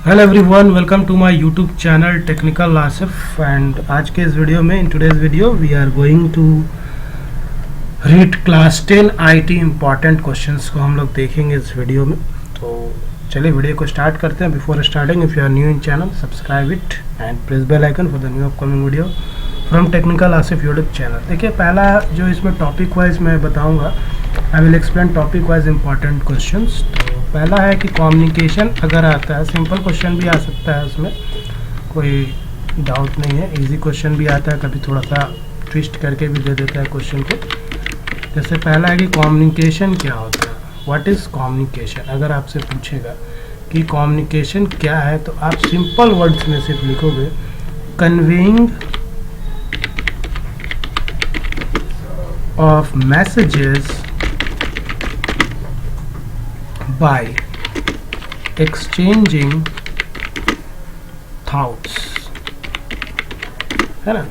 Hello everyone, welcome to my YouTube channel technical Asif. And आज के इस वीडियो में, in today's video we are going to read class 10 IT important questions को हम लोग देखेंगे इस वीडियो में। तो चलिए वीडियो को स्टार्ट करते हैं। Before starting, if you are new in channel, subscribe it and press bell icon for the new upcoming video from technical Asif YouTube channel. देखिए, पहला जो इसमें टॉपिक वाइज मैं बताऊँगा, I will explain topic wise important questions. तो पहला है कि कम्युनिकेशन अगर आता है, सिंपल क्वेश्चन भी आ सकता है, उसमें कोई डाउट नहीं है। इजी क्वेश्चन भी आता है, कभी थोड़ा सा ट्विस्ट करके भी दे देता है क्वेश्चन को। जैसे पहला है कि कम्युनिकेशन क्या होता है, व्हाट इज़ कम्युनिकेशन। अगर आपसे पूछेगा कि कम्युनिकेशन क्या है, तो आप सिंपल वर्ड्स में सिर्फ लिखोगे conveying of messages by exchanging thoughts, है ना।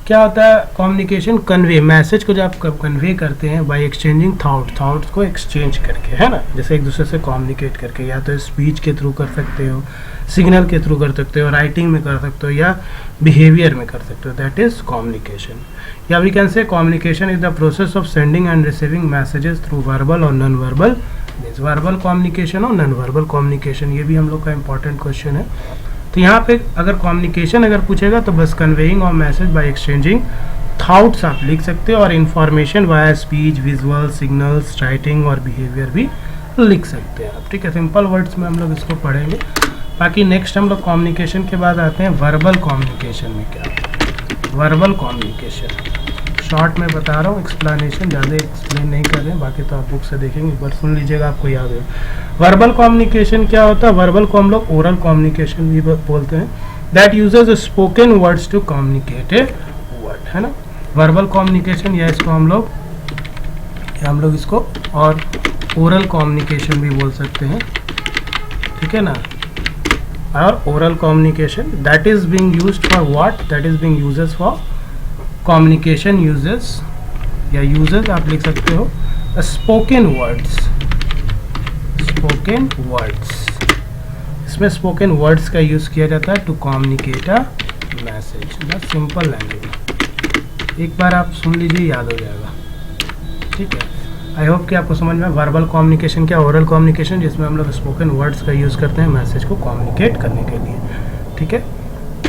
क्या होता है कम्युनिकेशन? कन्वे, मैसेज को जब आप कन्वे करते हैं बाय एक्सचेंजिंग थॉट्स को एक्सचेंज करके, है ना। जैसे एक दूसरे से कम्युनिकेट करके, या तो स्पीच के थ्रू कर सकते हो, सिग्नल के थ्रू कर सकते हो, राइटिंग में कर सकते हो, या बिहेवियर में कर सकते हो, दैट इज कम्युनिकेशन। या we can say communication is the process of sending and receiving messages through verbal और non verbal means verbal communication और नॉन वर्बल कम्युनिकेशन। ये भी हम लोग का इंपॉर्टेंट क्वेश्चन है। तो यहाँ पे अगर कम्युनिकेशन अगर पूछेगा तो बस conveying of message bye exchanging thoughts आप लिख सकते हो, और information via speech, visual, signals, writing और बिहेवियर भी लिख सकते हैं आप। ठीक है, सिंपल वर्ड्स में हम लोग इसको पढ़ेंगे। बाकी नेक्स्ट हम लोग कम्युनिकेशन के बाद आते हैं वर्बल कम्युनिकेशन में। क्या वर्बल कम्युनिकेशन, शॉर्ट में बता रहा हूँ, एक्सप्लेनेशन ज़्यादा एक्सप्लेन नहीं कर रहे हैं, बाकी तो आप बुक से देखेंगे, एक बार सुन लीजिएगा, आपको याद है। वर्बल कम्युनिकेशन क्या होता है? वर्बल को हम लोग ओरल कम्युनिकेशन भी बोलते हैं, that uses spoken words to communicate a word, है ना। वर्बल कम्युनिकेशन, या इसको हम लोग इसको और ओरल कम्युनिकेशन भी बोल सकते हैं, ठीक है ना। और oral communication that is being used for what, that is being uses for communication uses, या यूजेस आप लिख सकते हो स्पोकन वर्ड्स। स्पोकन वर्ड्स, इसमें स्पोकन वर्ड्स का यूज़ किया जाता है टू कम्युनिकेट अ मैसेज, बस सिंपल लैंग्वेज। एक बार आप सुन लीजिए, याद हो जाएगा, ठीक है। आई होप कि आपको समझ में। वर्बल कम्युनिकेशन क्या, ओरल कम्युनिकेशन, जिसमें हम लोग स्पोकन वर्ड्स का यूज़ करते हैं मैसेज को कम्युनिकेट करने के लिए, ठीक है,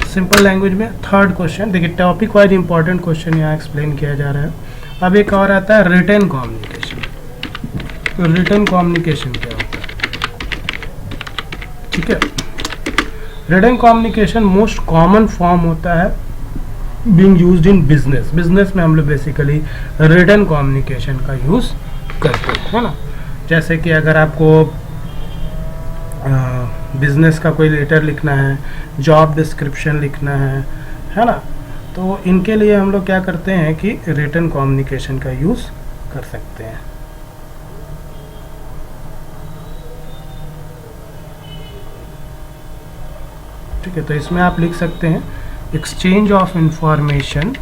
सिंपल लैंग्वेज में। थर्ड क्वेश्चन देखिए, टॉपिक वाइज इंपॉर्टेंट क्वेश्चन यहाँ एक्सप्लेन किया जा रहा है। अब एक और आता है रिटन कम्युनिकेशन। तो रिटन कम्युनिकेशन क्या होता है, ठीक है। Written communication most common form होता है being used in business. Business में हम लोग बेसिकली रिटन कम्युनिकेशन का यूज़ करते हैं, है ना। जैसे कि अगर आपको बिजनेस का कोई लेटर लिखना है, जॉब डिस्क्रिप्शन लिखना है ना, तो इनके लिए हम लोग क्या करते हैं कि रिटन कम्युनिकेशन का यूज़ कर सकते हैं। ठीक है, तो इसमें आप लिख सकते हैं एक्सचेंज ऑफ इंफॉर्मेशन,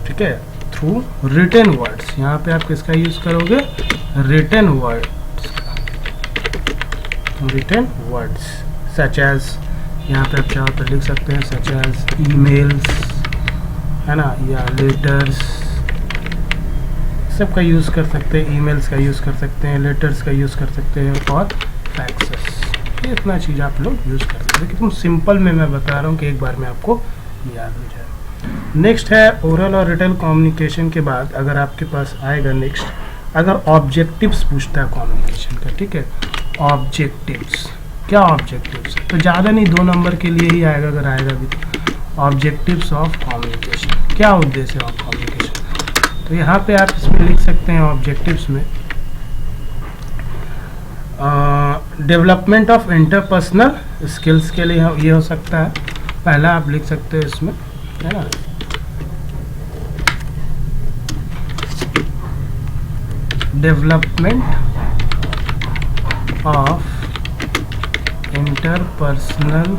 ठीक है, थ्रू रिटन वर्ड्स। यहाँ पे आप किसका यूज करोगे? रिटन वर्ड्स सच एज, यहाँ पे आप चाहो तो लिख सकते हैं सच एज ईमेल्स, है ना, या लेटर्स, सब का यूज़ कर सकते हैं। ईमेल्स का यूज़ कर सकते हैं, लेटर्स का यूज़ कर सकते हैं, और फैक्सेस, ये इतना चीज़ आप लोग यूज़ कर सकते हैं। कि तुम सिंपल में मैं बता रहा हूँ कि एक बार में आपको याद हो जाए। नेक्स्ट है ओरल और रिटन कम्युनिकेशन के बाद अगर आपके पास आएगा नेक्स्ट, अगर ऑब्जेक्टिव्स पूछता है कम्युनिकेशन का, ठीक है। ऑब्जेक्टिव्स, क्या ऑब्जेक्टिव्स? तो ज़्यादा नहीं, 2 नंबर के लिए ही आएगा, अगर आएगा भी तो। ऑब्जेक्टिव्स ऑफ कम्युनिकेशन, क्या उद्देश्य है ऑफ कम्युनिकेशन? तो यहाँ पे आप इसमें लिख सकते हैं ऑब्जेक्टिव्स में डेवलपमेंट ऑफ इंटरपर्सनल स्किल्स के लिए ये हो सकता है। पहला आप लिख सकते हैं इसमें, है ना, डेवलपमेंट ऑफ इंटरपर्सनल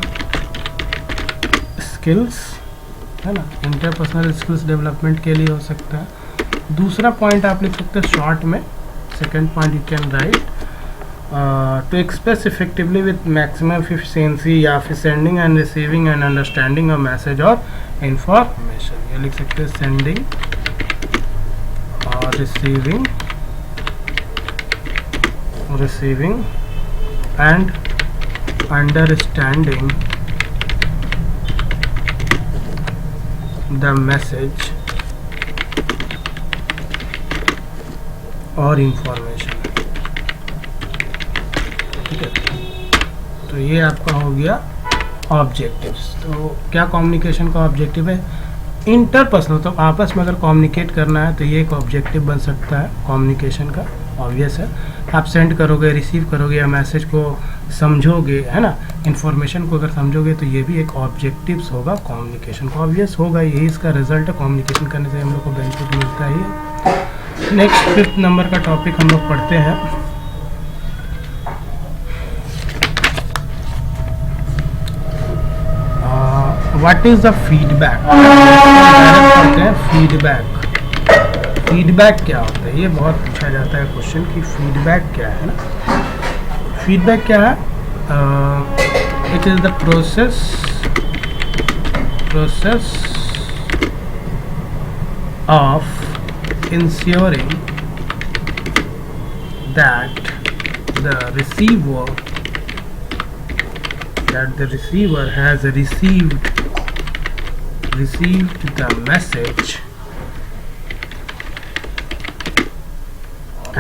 स्किल्स, है ना, इंटरपर्सनल स्किल्स डेवलपमेंट के लिए हो सकता है। दूसरा पॉइंट आप लिख सकते हैं शॉर्ट में, second point you can write to express effectively with maximum efficiency या फिर sending and receiving and understanding a message और इंफॉर्मेशन। ये लिख सकते हैं सेंडिंग और receiving and understanding the message और इंफॉर्मेशन। ठीक है, तो ये आपका हो गया ऑब्जेक्टिव्स। तो क्या कम्युनिकेशन का ऑब्जेक्टिव है? इंटरपर्सनल, तो आपस में अगर कम्युनिकेट करना है तो ये एक ऑब्जेक्टिव बन सकता है कम्युनिकेशन का, ऑब्वियस है। आप सेंड करोगे, रिसीव करोगे या मैसेज को समझोगे, है ना, इन्फॉर्मेशन को अगर समझोगे तो ये भी एक ऑब्जेक्टिव्स होगा कम्युनिकेशन का, ऑब्वियस होगा, यही इसका रिजल्ट है। कम्युनिकेशन करने से हम लोग को बेनिफिट मिलता ही। नेक्स्ट 5th नंबर का टॉपिक हम लोग पढ़ते हैं। What is the feedback? पढ़ते हैं फीडबैक। फीडबैक क्या होता है? ये बहुत पूछा जाता है क्वेश्चन कि फीडबैक क्या है ना। फीडबैक क्या है? It is the process of ensuring that the receiver has received the message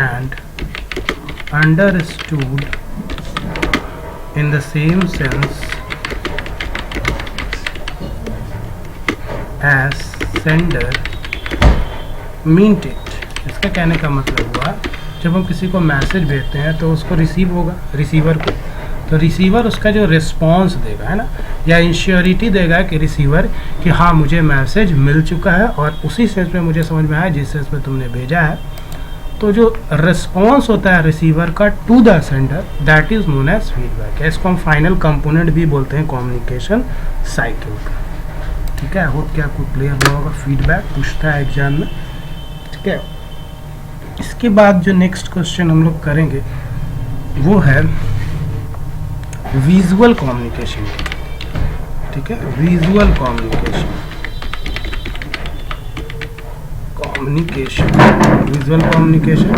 and understood in the same sense as sender meant it. इसका कहने का मतलब हुआ जब हम किसी को मैसेज भेजते हैं तो उसको रिसीव होगा, रिसीवर को, तो रिसीवर उसका जो रिस्पॉन्स देगा, है ना, या इंश्योरिटी देगा कि रिसीवर कि हाँ मुझे मैसेज मिल चुका है और उसी सेंस में मुझे समझ में आया जिस सेंस में तुमने भेजा है। तो जो रिस्पॉन्स होता है रिसीवर का to the sender, that is known as feedback. इसको हम फाइनल कंपोनेंट भी बोलते हैं कम्युनिकेशन साइकिल का। ठीक है, होप कि आपको क्लियर हुआ होगा। फीडबैक पूछता है एग्जाम में। ठीक है, इसके बाद जो नेक्स्ट क्वेश्चन हम लोग करेंगे वो है विजुअल कम्युनिकेशन। ठीक है, विजुअल विजुअल कम्युनिकेशन।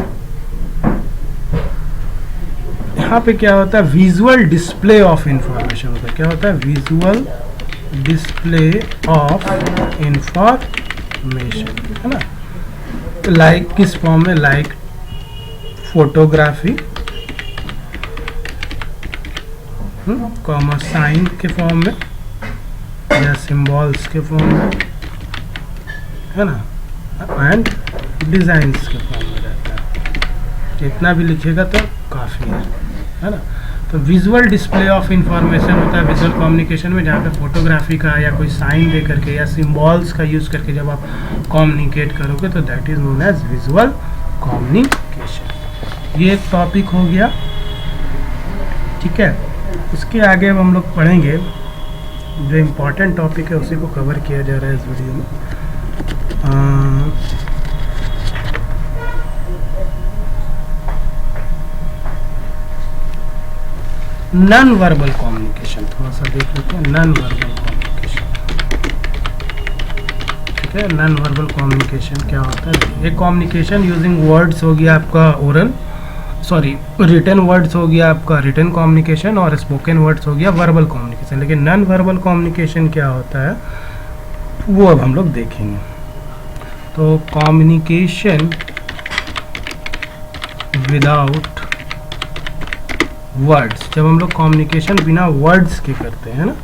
यहाँ पे क्या होता है? विजुअल डिस्प्ले ऑफ इंफॉर्मेशन होता है। क्या होता है? विजुअल डिस्प्ले ऑफ इंफॉर्मेशन, है ना। लाइक किस फॉर्म में? लाइक फोटोग्राफी, कॉमा साइन के फॉर्म में या सिंबल्स के फॉर्म में, है ना, एंड डिजाइन्स के फॉर्म में रहता है। जितना भी लिखेगा तो काफ़ी है ना। तो विजुअल डिस्प्ले ऑफ इंफॉर्मेशन होता है विजुअल कम्युनिकेशन में, जहाँ पे फोटोग्राफी का या कोई साइन दे करके या सिंबल्स का यूज़ करके जब आप कम्युनिकेट करोगे तो that is known as visual communication. ये एक टॉपिक हो गया। ठीक है, इसके आगे अब हम लोग पढ़ेंगे जो इम्पोर्टेंट टॉपिक है उसी को कवर किया जा रहा है इस वीडियो में। नॉन वर्बल कम्युनिकेशन थोड़ा सा देख लेते हैं। नॉन वर्बल कम्युनिकेशन, ठीक है, नॉन वर्बल कम्युनिकेशन क्या होता है? ये कम्युनिकेशन यूजिंग वर्ड्स हो गया आपका रिटन वर्ड्स हो गया आपका रिटन कम्युनिकेशन, और स्पोकन वर्ड्स हो गया वर्बल कम्युनिकेशन। लेकिन नॉन वर्बल कम्युनिकेशन क्या होता है वो अब हम लोग देखेंगे। तो कम्युनिकेशन विदाउट वर्ड्स, जब हम लोग कम्युनिकेशन बिना वर्ड्स के करते हैं ना,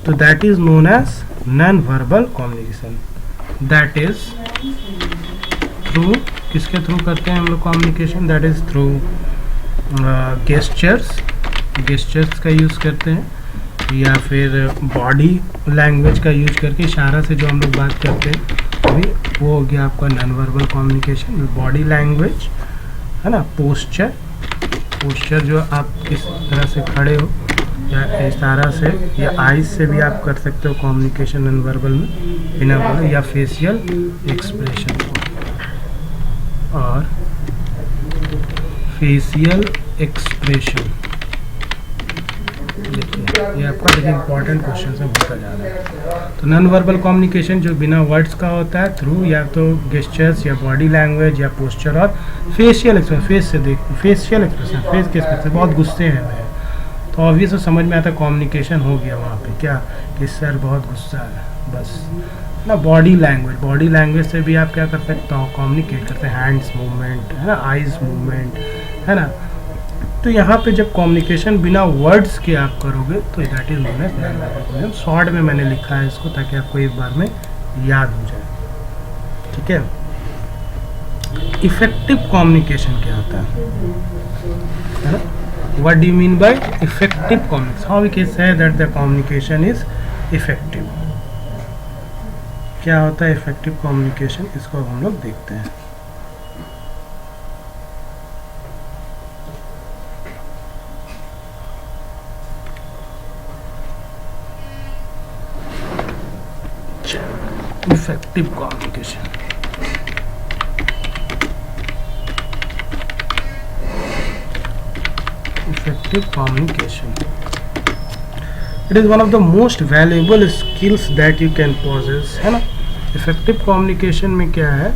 तो that is known as non verbal communication. That is through, किसके थ्रू करते हैं हम लोग communication? That is through gestures का यूज़ करते हैं, या फिर बॉडी लैंग्वेज का यूज करके इशारा से जो हम लोग बात करते हैं अभी वो हो गया आपका non verbal communication. Body language, है ना, पोस्चर जो आप किस तरह से खड़े हो या इशारा से या आइज से भी आप कर सकते हो कम्युनिकेशन नॉन वर्बल में बिना बोले, या फेशियल एक्सप्रेशन। और फेशियल एक्सप्रेशन। ये आपका देखिए इंपॉर्टेंट क्वेश्चन से होता जा रहा है। तो नॉन वर्बल कम्युनिकेशन जो बिना वर्ड्स का होता है थ्रू या तो गेस्चर्स या बॉडी लैंग्वेज या पोस्चर और फेशियल एक्सप्रेशन। फेस से देख, फेशियल एक्सप्रेशन, फेस के एक्सप्रेशन, बहुत गुस्से हैं मैं, तो ऑब्वियस समझ में आता कम्युनिकेशन हो गया वहाँ पे क्या कि सर बहुत गुस्सा है, बस ना। बॉडी लैंग्वेज से भी आप क्या कर सकते हो, कम्युनिकेट करते हैं, हैंड्स मूवमेंट है ना, आइज मूवमेंट है ना। तो यहाँ पे जब कम्युनिकेशन बिना वर्ड्स के आप करोगे तो that is known as non verbal communication. Short में मैंने लिखा है इसको ताकि आपको एक बार में याद हो जाए, ठीक है। इफेक्टिव कम्युनिकेशन क्या होता है ना? What do you mean by effective communication? How we can say that the communication is effective? क्या होता है इफेक्टिव कम्युनिकेशन, इसको अब हम लोग देखते हैं। Effective communication, effective communication, it is one of the most valuable skills that you can possess, है ना। effective communication में क्या है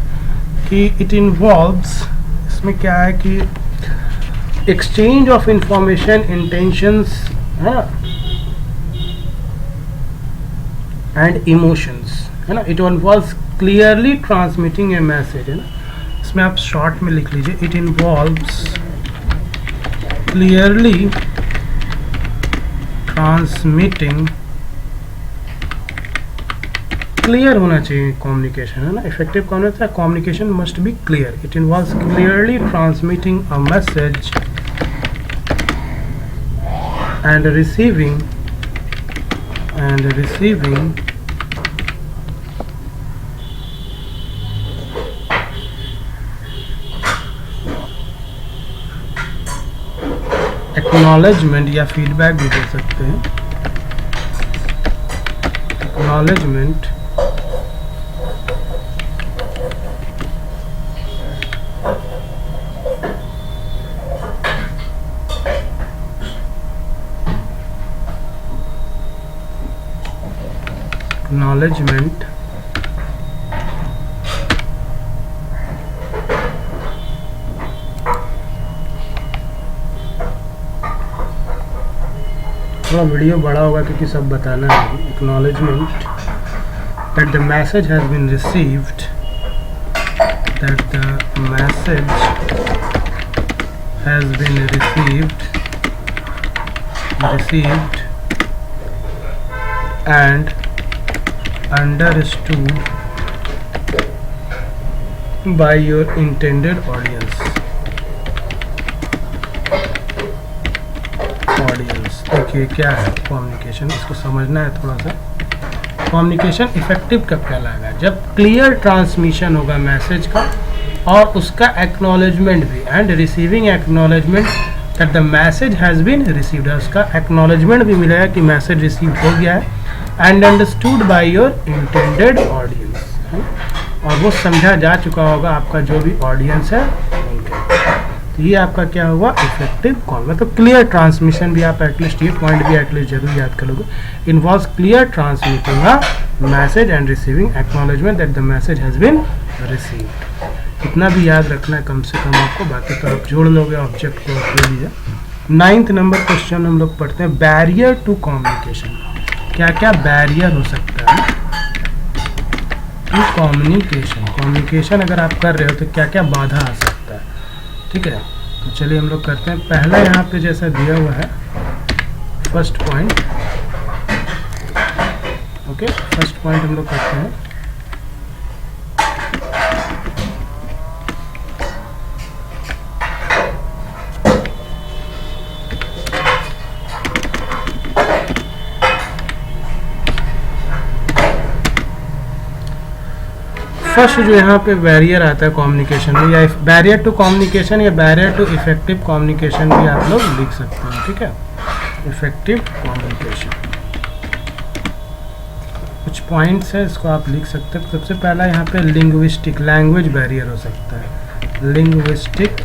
कि it involves, इसमें क्या है कि exchange of information, intentions, है ना, and emotions, है ना। it involves clearly transmitting a message, है ना। इसमें आप शॉर्ट में लिख लीजिए, it involves clearly transmitting, clear होना चाहिए कम्युनिकेशन, है ना। Effective communication must be clear. It involves clearly transmitting a message and receiving acknowledgement या फीडबैक भी दे सकते हैं। एक्नॉलेजमेंट थोड़ा वीडियो बड़ा होगा क्योंकि सब बताना है। Acknowledgement that the message has been received, and understood by your intended audience। देखिए क्या है कम्युनिकेशन, इसको समझना है थोड़ा सा। कम्युनिकेशन इफेक्टिव कब कहलाएगा, जब क्लियर ट्रांसमिशन होगा मैसेज का और उसका एक्नॉलेजमेंट भी, and receiving acknowledgement that the message has been received, उसका एक्नॉलेजमेंट भी मिलेगा कि मैसेज रिसीव हो गया है, and understood by your intended audience, और वो समझा जा चुका होगा आपका जो भी ऑडियंस है उनके। तो ये आपका क्या हुआ, इफेक्टिव कॉल, मतलब क्लियर ट्रांसमिशन भी आप एटलीस्ट ये पॉइंट भी एटलीस्ट जरूर याद कर लोगे। Involves clear transmitting a message and receiving acknowledgement that the message has been received. इतना भी याद रखना है कम से कम आपको, बाकी तो आप जोड़ लोगे ऑब्जेक्ट को ले लीजिए। 9th नंबर क्वेश्चन हम लोग पढ़ते हैं, बैरियर टू कम्युनिकेशन। क्या क्या बैरियर हो सकता है टू कम्युनिकेशन अगर आप कर रहे हो तो क्या क्या बाधा आ सकता है, ठीक है। तो चलिए हम लोग करते हैं। पहला यहाँ पे जैसा दिया हुआ है first point, okay, first point हम लोग करते हैं। फर्स्ट जो यहाँ पे बैरियर आता है कम्युनिकेशन में, या बैरियर टू कम्युनिकेशन या बैरियर टू इफेक्टिव कम्युनिकेशन भी आप लोग लिख सकते हैं, ठीक है। इफेक्टिव कम्युनिकेशन पॉइंट्स है, इसको आप लिख सकते हैं। सबसे पहला यहाँ पे लिंग्विस्टिक लैंग्वेज बैरियर हो सकता है। लिंग्विस्टिक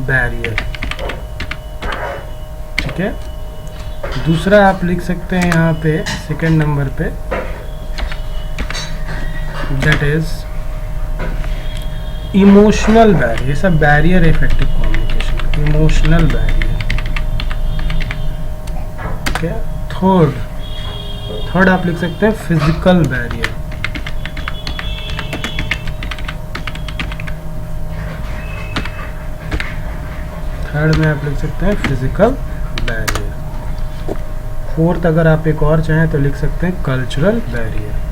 बैरियर, ठीक है। दूसरा आप लिख सकते हैं यहाँ पे सेकंड नंबर पे, दैट इज इमोशनल बैरियर। ये सब barrier effective communication, emotional barrier, ठीक है। थर्ड आप लिख सकते हैं फिजिकल बैरियर, थर्ड में आप लिख सकते हैं फिजिकल बैरियर। फोर्थ अगर आप एक और चाहें तो लिख सकते हैं कल्चरल बैरियर।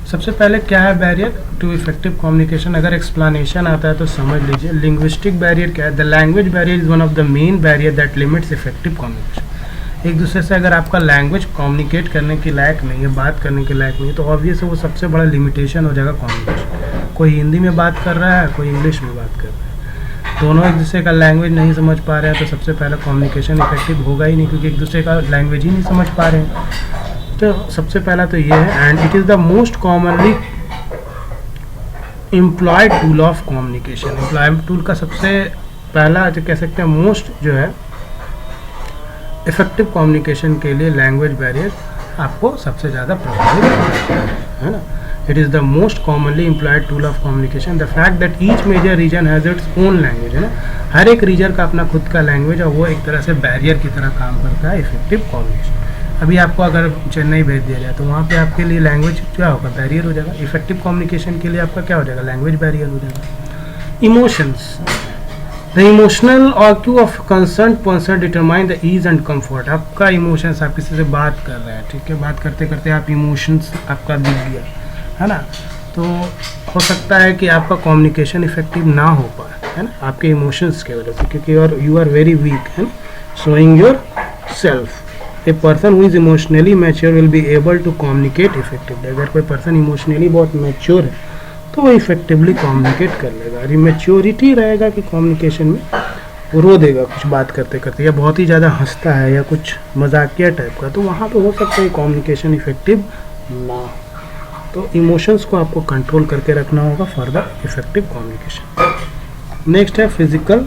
सबसे पहले क्या है बैरियर टू इफेक्टिव कम्युनिकेशन, अगर एक्सप्लेनेशन आता है तो समझ लीजिए। लिंग्विस्टिक बैरियर क्या है? The language barrier is one of the main barrier that limits effective communication. एक दूसरे से अगर आपका लैंग्वेज कम्युनिकेट करने के लायक नहीं है, बात करने के लायक नहीं है, तो ऑब्वियस है वो सबसे बड़ा लिमिटेशन हो जाएगा कम्युनिकेशन। कोई हिंदी में बात कर रहा है, कोई इंग्लिश में बात कर रहा है, दोनों एक दूसरे का लैंग्वेज नहीं समझ पा रहे हैं, तो सबसे पहले कम्युनिकेशन इफेक्टिव होगा ही नहीं, क्योंकि एक दूसरे का लैंग्वेज ही नहीं समझ पा रहे हैं। तो सबसे पहला तो ये है, and it is the most commonly employed tool of communication. Employed tool का सबसे पहला जो कह सकते हैं मोस्ट जो है इफेक्टिव कम्युनिकेशन के लिए लैंग्वेज बैरियर आपको सबसे ज़्यादा प्रभावित करता है ना। It is the most commonly employed tool of communication. The fact that each major region has its own language, है ना। हर एक रीजन का अपना खुद का लैंग्वेज है, वो एक तरह से बैरियर की तरह काम करता है इफेक्टिव कम्युनिकेशन। अभी आपको अगर चेन्नई भेज दिया जाए तो वहाँ पे आपके लिए लैंग्वेज क्या होगा? बैरियर हो जाएगा। इफेक्टिव कम्युनिकेशन के लिए आपका क्या हो जाएगा? लैंग्वेज बैरियर हो जाएगा। इमोशंस, द इमोशनल ऑक्यू of concern person determine the ease and comfort. आपका इमोशंस, आप किसी से बात कर रहे हैं, ठीक है, बात करते करते आप इमोशंस आपका दिख गया, है ना, तो हो सकता है कि आपका कम्युनिकेशन इफेक्टिव ना हो पाए, है ना, आपके इमोशंस की वजह से, क्योंकि यू आर वेरी वीक, है ना, showing your self. A person who is emotionally mature will be able to communicate effectively। अगर कोई पर्सन इमोशनली बहुत मैच्योर है तो वो इफेक्टिवली कम्युनिकेट कर लेगा। और मैच्योरिटी रहेगा कि कम्युनिकेशन में वो रो देगा कुछ बात करते करते, या बहुत ही ज़्यादा हंसता है, या कुछ मजाकिया टाइप का, तो वहाँ पे हो सकता है कम्युनिकेशन इफेक्टिव ना। तो इमोशंस को आपको कंट्रोल करके रखना होगा for the effective communication. Next है physical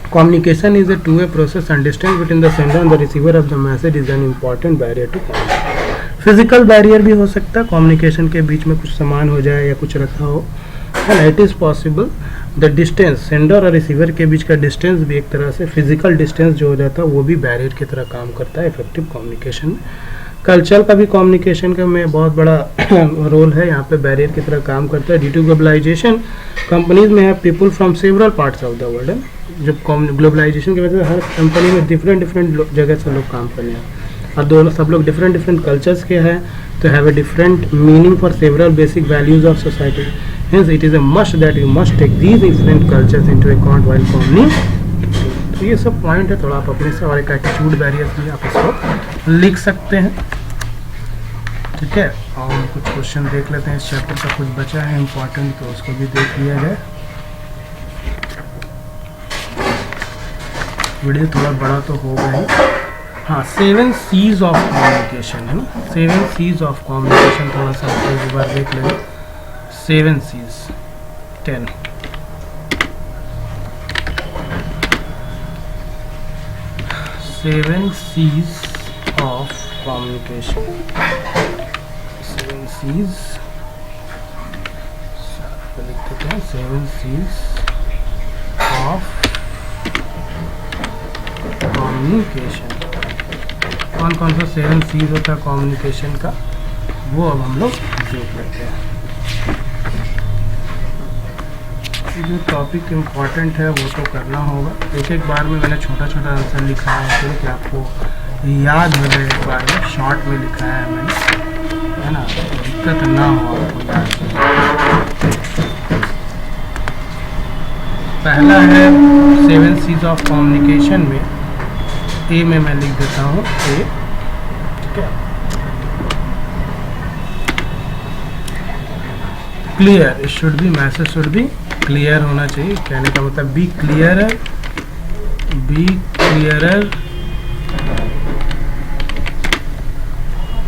communication is a two-way process and distance between the sender and the receiver of the message is an important barrier to communication। Physical barrier भी हो सकता है, communication के बीच में कुछ सामान हो जाए या कुछ रखा हो, है ना, it is possible. The distance, sender और रिसीवर के बीच का डिस्टेंस भी एक तरह से फिजिकल डिस्टेंस जो हो जाता है वो भी बैरियर की तरह काम करता है इफेक्टिव कम्युनिकेशन में। कल्चर का भी कम्युनिकेशन का में बहुत बड़ा रोल है, यहाँ पे बैरियर की तरह काम करता है। ड्यू टू ग्लोबलाइजेशन कंपनीज में है people from several parts of the world, है। जब ग्लोबलाइजेशन की वजह से हर कंपनी में डिफरेंट जगह से लोग काम करने हैं, और दोनों सब लोग डिफरेंट कल्चर्स के हैं, तो have a different meaning for several basic values of society. Hence it is a must that you must take these different cultures into account while communicating. तो ये सब पॉइंट है, थोड़ा आप अपने से, और एक एटीट्यूड बैरियर्स भी आप इसको लिख सकते हैं, ठीक है। और कुछ क्वेश्चन देख लेते हैं, इस चैप्टर का कुछ बचा है इम्पोर्टेंट, तो उसको भी देख लिया जाए। वीडियो थोड़ा बड़ा तो होगा ही। हाँ, 7 C's ऑफ कम्युनिकेशन, है ना, 7 C's ऑफ कम्युनिकेशन, थोड़ा सा एक बार देख लेंगे। 7 C's 10 7 C's of communication। 7 C's लिख देते हैं, 7 C's of कम्युनिकेशन। कौन कौन सा 7 C's होता है कम्युनिकेशन का, वो अब हम लोग देख लेते हैं। जो टॉपिक इम्पोर्टेंट है वो तो करना होगा, एक बार में मैंने छोटा छोटा आंसर लिखा है कि आपको याद हो जाए, एक बार में शॉर्ट में लिखा है मैंने, है ना, दिक्कत ना हो आपको याद। पहला है 7 C's ऑफ कम्युनिकेशन में, ए में मैं लिख देता हूँ ए, ठीक है। Clear, it should be, message should be clear होना चाहिए। कहने का मतलब be clear be clearer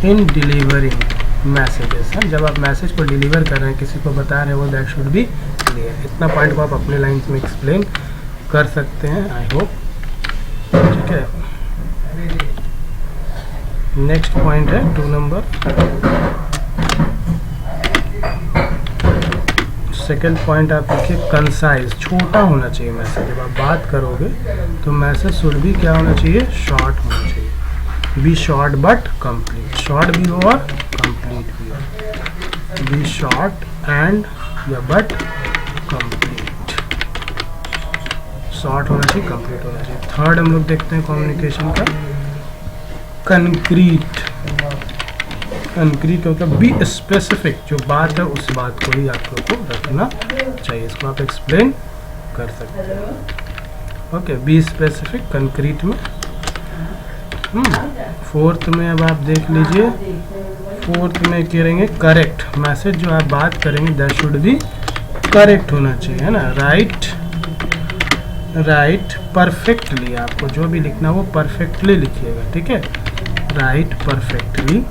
in delivering messages. जब आप मैसेज को डिलीवर कर रहे हैं, किसी को बता रहे हो, दैट शुड बी क्लियर। इतना पॉइंट को आप अपने लाइन्स में एक्सप्लेन कर सकते हैं, आई होप। ठीक है, नेक्स्ट पॉइंट है 2 नंबर। सेकेंड पॉइंट आप देखिए, कंसाइज, छोटा होना चाहिए मैसेज। जब आप बात करोगे तो मैसेज शुड भी क्या होना चाहिए, शॉर्ट होना चाहिए। Be short but complete, short भी हो और कंप्लीट भी हो। बी शॉर्ट एंड या बट कंप्लीट, शॉर्ट होना चाहिए, कंप्लीट होना चाहिए। थर्ड हम लोग देखते हैं कम्युनिकेशन का, कंक्रीट। कंक्रीट होता है बी स्पेसिफिक, जो बात है उस बात को ही आप लोग को रखना चाहिए। इसको आप एक्सप्लेन कर सकते हैं। ओके, बी स्पेसिफिक कंक्रीट में। फोर्थ में अब आप देख लीजिए, फोर्थ में करेंगे करेक्ट। मैसेज जो आप बात करेंगे दैट शुड बी करेक्ट होना चाहिए, है ना। राइट परफेक्टली, आपको जो भी लिखना वो परफेक्टली लिखिएगा, ठीक है। Right perfectly,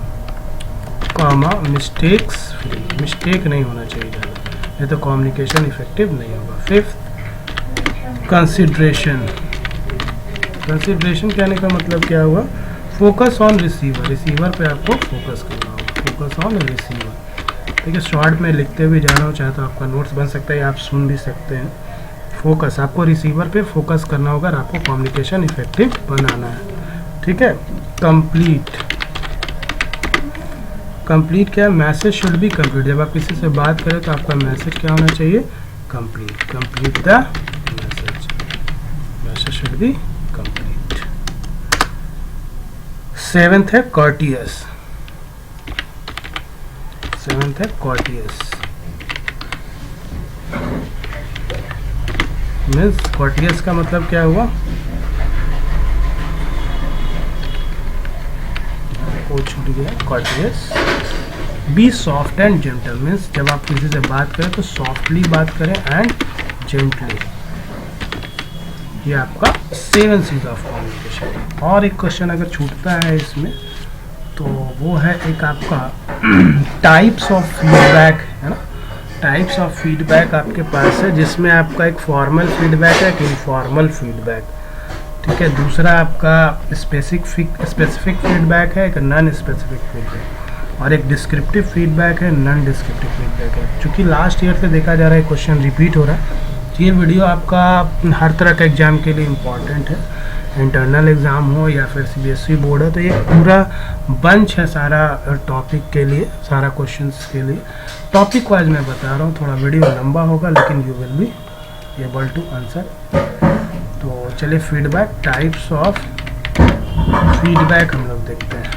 comma mistakes free, mistake नहीं होना चाहिए ज़्यादा, नहीं तो कम्युनिकेशन इफेक्टिव नहीं होगा। Fifth, consideration. कंसिडरेशन कहने का मतलब क्या हुआ, फोकस ऑन रिसीवर, रिसीवर पे आपको फोकस करना होगा, फोकस ऑन रिसीवर। ठीक है, शॉर्ट में लिखते हुए जाना हो चाहे तो आपका नोट्स बन सकता है, आप सुन भी सकते हैं। फोकस, आपको रिसीवर पे फोकस करना होगा और आपको कम्युनिकेशन इफेक्टिव बनाना है। ठीक है, कंप्लीट। कंप्लीट क्या है, मैसेज शुड बी कंप्लीट। जब आप किसी से बात करें तो आपका मैसेज क्या होना चाहिए, complete. Complete the message, message should B complete. Seventh है कॉर्टियस। सेवेंथ है कॉर्टियस, मीन्स कॉर्टियस का मतलब क्या हुआ, वो छूट गया। Courteous, be soft and gentle, means जब आप किसी से बात करें तो सॉफ्टली बात करें एंड जेंटली। ये आपका 7 C's ऑफ कम्युनिकेशन। और एक क्वेश्चन अगर छूटता है इसमें तो वो है एक आपका टाइप्स ऑफ फीडबैक, है ना। टाइप्स ऑफ फीडबैक आपके पास है, जिसमें आपका एक फॉर्मल फीडबैक है, एक इनफॉर्मल फीडबैक। ठीक है, दूसरा आपका स्पेसिफिक फीडबैक है, एक नॉन स्पेसिफिक फीडबैक, और एक डिस्क्रिप्टिव फीडबैक है, नॉन डिस्क्रिप्टिव फीडबैक है। चूँकि लास्ट ईयर से देखा जा रहा है क्वेश्चन रिपीट हो रहा है, ये वीडियो आपका हर तरह का एग्ज़ाम के लिए इम्पॉर्टेंट है, इंटरनल एग्ज़ाम हो या फिर CBSE बोर्ड है, तो ये पूरा बंच है सारा टॉपिक के लिए, सारा क्वेश्चंस के लिए। टॉपिक वाइज मैं बता रहा हूँ, थोड़ा वीडियो लंबा होगा लेकिन you will be able to answer. तो चलिए, फीडबैक, टाइप्स ऑफ फीडबैक हम लोग देखते हैं।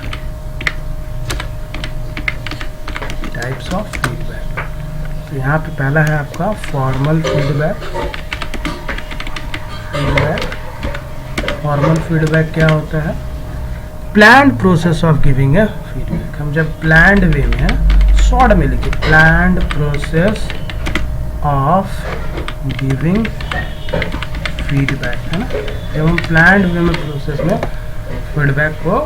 टाइप्स ऑफ फीडबैक, तो यहाँ पे पहला है आपका फॉर्मल फीडबैक। फॉर्मल फीडबैक क्या होता है, planned process of giving a feedback. हम जब प्लान्ड वे में है, शॉर्ट में लिखिए, planned process of giving feedback, है ना। जब हम प्लान्ड वे में प्रोसेस में फीडबैक को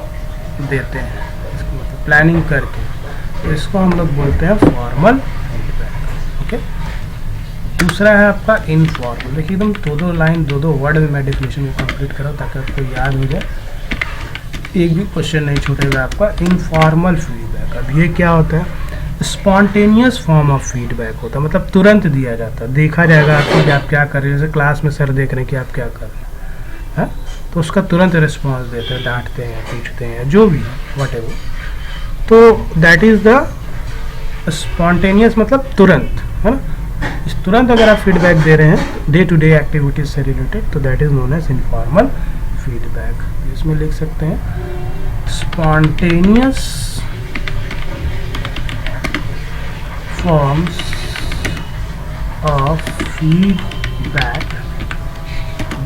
देते हैं, इसको मतलब प्लानिंग करके, तो इसको हम लोग बोलते हैं फॉर्मल फीडबैक। ओके, दूसरा है आपका इनफॉर्मल। देखिए, एकदम दो लाइन दो वर्ड में मैं डेफिनेशन को कंप्लीट करा ताकि आपको याद हो जाए, एक भी क्वेश्चन नहीं छूटेगा आपका। इनफॉर्मल फीडबैक, अब ये क्या होता है, स्पॉन्टेनियस फॉर्म ऑफ फीडबैक होता है, मतलब तुरंत दिया जाता है, देखा जाएगा आपको कि आप क्या कर रहे हैं। जैसे क्लास में सर देख रहे हैं कि आप क्या कर रहे हैं, तो उसका तुरंत रिस्पॉन्स देते हैं, डांटते हैं, पूछते हैं, जो भी वट एवर। तो दैट इज़ द स्पॉन्टेनियस, मतलब तुरंत, है ना। इस तुरंत अगर आप फीडबैक दे रहे हैं डे टू डे एक्टिविटीज से रिलेटेड, तो that is known as informal feedback. इसमें लिख सकते हैं spontaneous forms of feedback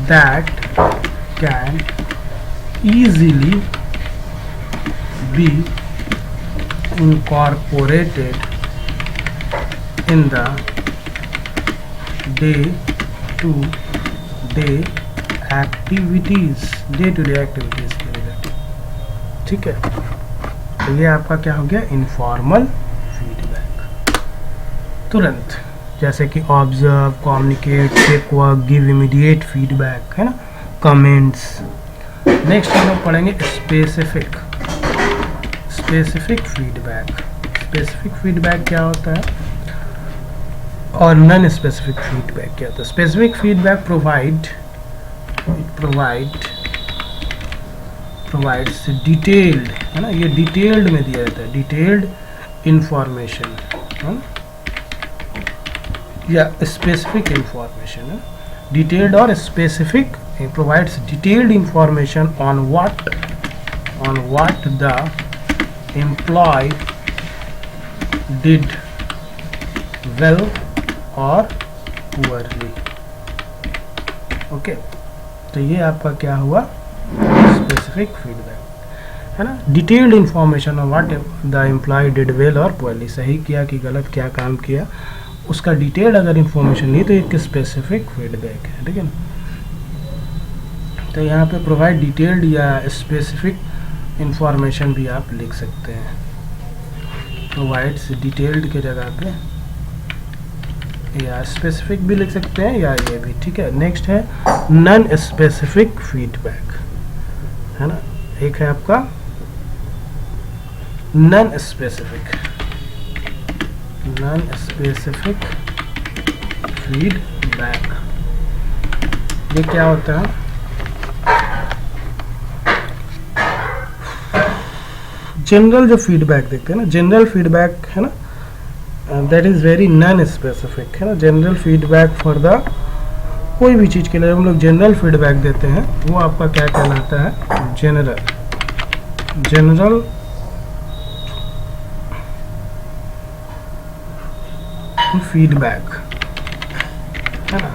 that can easily be incorporated in the day-to-day activities, day to day activities के रिलेटेड, ठीक है। तो ये आपका क्या हो गया, इनफॉर्मल फीडबैक। तुरंत, जैसे कि observe, communicate, check work, give immediate feedback, है ना, कमेंट्स। नेक्स्ट हम लोग पढ़ेंगे स्पेसिफिक फीडबैक। स्पेसिफिक फीडबैक क्या होता है और नॉन स्पेसिफिक फीडबैक क्या होता है। स्पेसिफिक फीडबैक प्रोवाइड्स डिटेल्ड, है ना, ये डिटेल्ड में दिया जाता है, डिटेल्ड इंफॉर्मेशन, है ना, या स्पेसिफिक इंफॉर्मेशन है, डिटेल्ड और specific, provides detailed information on what the employ did well और पुअरली। ओके, तो ये आपका क्या हुआ, स्पेसिफिक फीडबैक, है ना, detailed information on what the employ did well और पुअरली, सही किया कि गलत, क्या काम किया, उसका डिटेल्ड अगर इंफॉर्मेशन नहीं तो एक स्पेसिफिक फीडबैक है, ठीक है ना। तो यहाँ पे प्रोवाइड डिटेल्ड या स्पेसिफिक इंफॉर्मेशन भी आप लिख सकते हैं, प्रोवाइड्स डिटेल्ड के जगह पे या स्पेसिफिक भी लिख सकते हैं, या ये भी, ठीक है। नेक्स्ट है नॉन स्पेसिफिक फीडबैक, है ना, एक है आपका नॉन स्पेसिफिक फीडबैक। ये क्या होता है, जनरल जो फीडबैक देखते हैं ना, जनरल फीडबैक, है ना, that is very non specific, है ना। जनरल फीडबैक फॉर द, कोई भी चीज के लिए हम लोग जनरल फीडबैक देते हैं, वो आपका क्या कहलाता है, जनरल फीडबैक, है ना।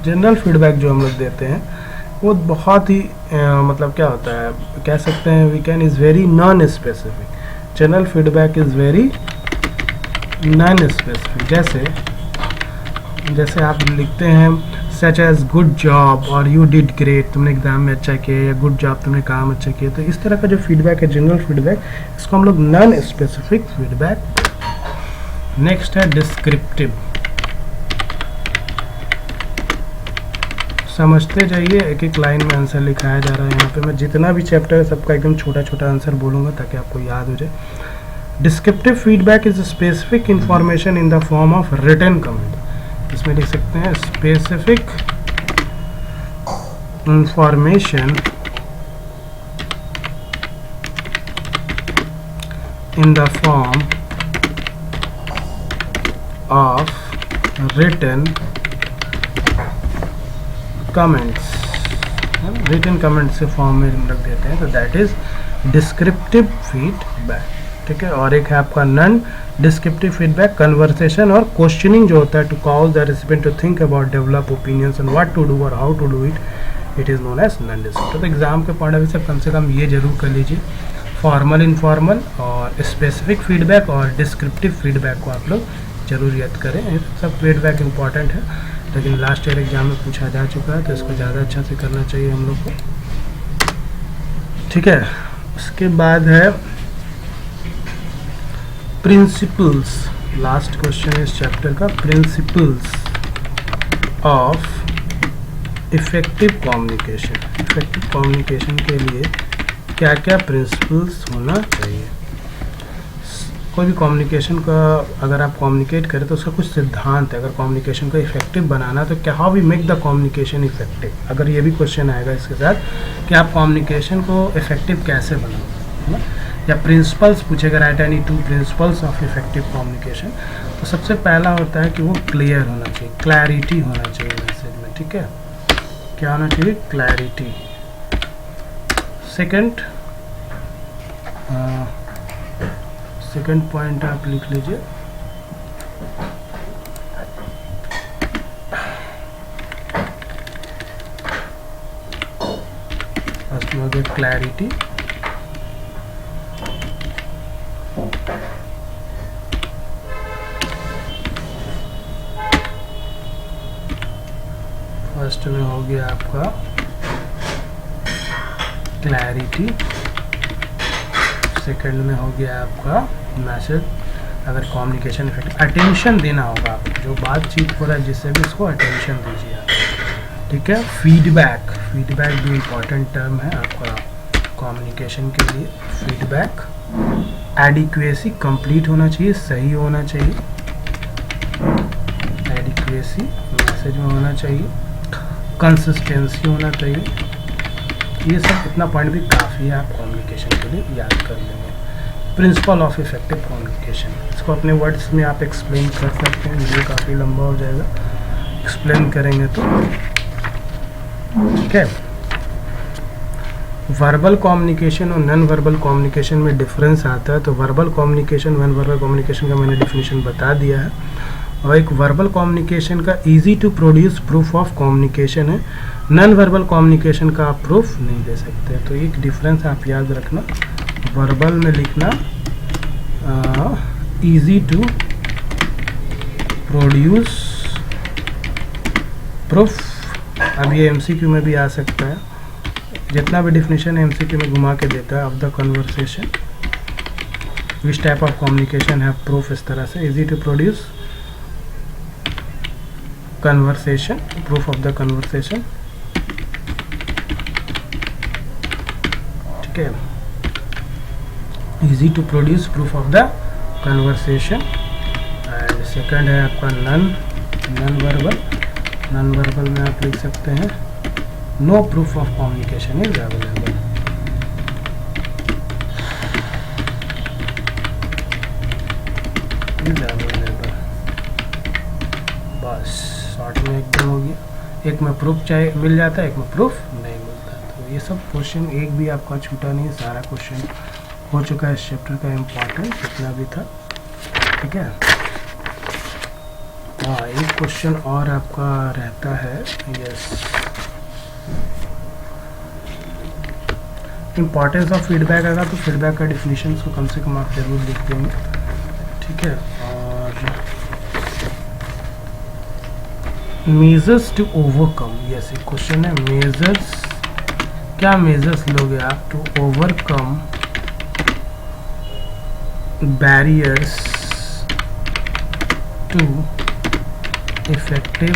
जनरल फीडबैक जो हम लोग देते हैं वो बहुत ही मतलब क्या होता है, कह सकते हैं we can is very non specific. General feedback is very non specific. जैसे आप लिखते हैं सच एज गुड जॉब और यू डिड ग्रेट, तुमने एग्जाम में अच्छा किया, या गुड जॉब, तुमने काम अच्छा किया। तो इस तरह का जो फीडबैक है जनरल फीडबैक, इसको हम लोग नॉन स्पेसिफिक फीडबैक। नेक्स्ट है डिस्क्रिप्टिव। समझते जाइए, एक एक लाइन में आंसर लिखाया जा रहा है। यहाँ पे मैं जितना भी चैप्टर है सबका एकदम छोटा छोटा आंसर बोलूँगा ताकि आपको याद हो जाए। Descriptive feedback is specific information in the form of written comment. इसमें लिख सकते हैं specific information in the form of written comments. Written comments के फॉर्म में हम रख देते हैं, तो दैट इज डिस्क्रिप्टिव फीडबैक, ठीक है। और एक है आपका नॉन डिस्क्रिप्टिव फीडबैक, कन्वर्सेशन और क्वेश्चनिंग जो होता है to cause the recipient to think about, develop opinions on what to do और how to do it, it is known as non descriptive. तो एग्जाम के पॉइंट ऑफ व्यू से कम से कम ये जरूर कर लीजिए, फॉर्मल, इनफॉर्मल और स्पेसिफिक फीडबैक और डिस्क्रिप्टिव फीडबैक को आप लोग जरूर याद करें। सब फीडबैक इंपॉर्टेंट है, लेकिन लास्ट ईयर एग्जाम में पूछा जा चुका है, तो इसको ज़्यादा अच्छा से करना चाहिए हम लोग को, ठीक है। उसके बाद है प्रिंसिपल्स, लास्ट क्वेश्चन है इस चैप्टर का, principles of effective communication. Effective communication के लिए क्या क्या प्रिंसिपल्स होना चाहिए। कोई भी कम्युनिकेशन का अगर आप कम्युनिकेट करें तो उसका कुछ सिद्धांत है। अगर कम्युनिकेशन को इफेक्टिव बनाना तो क्या, how we make the communication effective. अगर ये भी क्वेश्चन आएगा इसके साथ कि आप कम्युनिकेशन को इफेक्टिव कैसे बनाओ, है ना। या प्रिंसिपल्स पूछेगा, right any 2 principles of effective communication. तो सबसे पहला होता है कि वो क्लियर होना चाहिए, क्लैरिटी होना चाहिए मैसेज में, ठीक है। क्या होना चाहिए, क्लैरिटी। सेकंड पॉइंट आप लिख लीजिए, फर्स्ट में हो गया क्लैरिटी, फर्स्ट में हो गया आपका क्लैरिटी, सेकंड में हो गया आपका मैसेज अगर कम्युनिकेशन इफेक्ट, अटेंशन देना होगा आपको, जो बातचीत हो रहा है जिससे भी उसको अटेंशन दीजिए आप, ठीक है। फीडबैक, फीडबैक भी इम्पॉर्टेंट टर्म है आपका कम्युनिकेशन के लिए। फीडबैक, एडिक्वेसी, कंप्लीट होना चाहिए, सही होना चाहिए, एडिक्वेसी मैसेज में होना चाहिए, कंसिस्टेंसी होना चाहिए। ये सब इतना पॉइंट भी काफ़ी है, आप कम्युनिकेशन के लिए याद कर लेंगे। प्रिंसिपल ऑफ इफेक्टिव कम्युनिकेशन, इसको अपने वर्ड्स में आप एक्सप्लेन कर सकते हैं, वीडियो काफ़ी लंबा हो जाएगा एक्सप्लेन करेंगे तो, ठीक है। वर्बल कम्युनिकेशन और नॉन वर्बल कम्युनिकेशन में डिफरेंस आता है। तो verbal communication, non verbal communication का मैंने डिफिनेशन बता दिया है। और एक वर्बल कम्युनिकेशन का easy to produce proof of communication है, नॉन वर्बल कम्युनिकेशन का आप प्रूफ नहीं दे सकते। तो एक डिफरेंस आप याद रखना, वर्बल में लिखना इजी टू प्रोड्यूस प्रूफ, अब ये एमसीक्यू में भी आ सकता है, जितना भी डिफिनेशन एमसीक्यू में घुमा के देता है of the conversation, which type of communication है प्रूफ, इस तरह से easy to produce conversation, proof of the conversation, ठीक है। Easy to produce proof of the conversation. And second है आपका नॉन वर्बल, नॉन वर्बल में आप लिख सकते हैं no proof of communication is available, बस शॉर्ट में एकदम हो गया। एक में प्रूफ चाहिए मिल जाता है, एक में प्रूफ नहीं मिलता। तो ये सब क्वेश्चन एक भी आपका छूटा नहीं, सारा क्वेश्चन हो चुका है इस चैप्टर का इम्पोर्टेंट जितना भी था, ठीक है। हाँ, एक क्वेश्चन और आपका रहता है, यस, इम्पोर्टेंस ऑफ फीडबैक आएगा तो फीडबैक का डिफिनीशन को कम से कम आप जरूर लिख देंगे, ठीक है। और मेजर्स टू ओवरकम, यस एक क्वेश्चन है, मेजर्स, क्या मेजर्स लोगे आप to overcome barriers to effective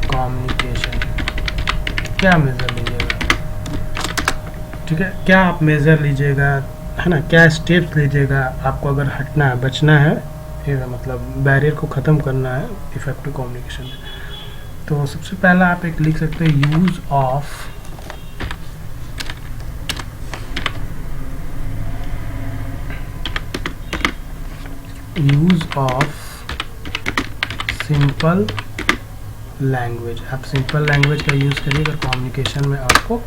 communication, क्या मेजर लीजिएगा, ठीक है। क्या आप मेजर लीजिएगा, है ना, क्या स्टेप्स लीजिएगा आपको अगर हटना है, बचना है, ये मतलब बैरियर को ख़त्म करना है इफेक्टिव कम्युनिकेशन में। तो सबसे पहला आप एक लिख सकते हैं, यूज़ ऑफ सिंपल लैंग्वेज। आप सिंपल लैंग्वेज का यूज़ करिए अगर कम्युनिकेशन में आपको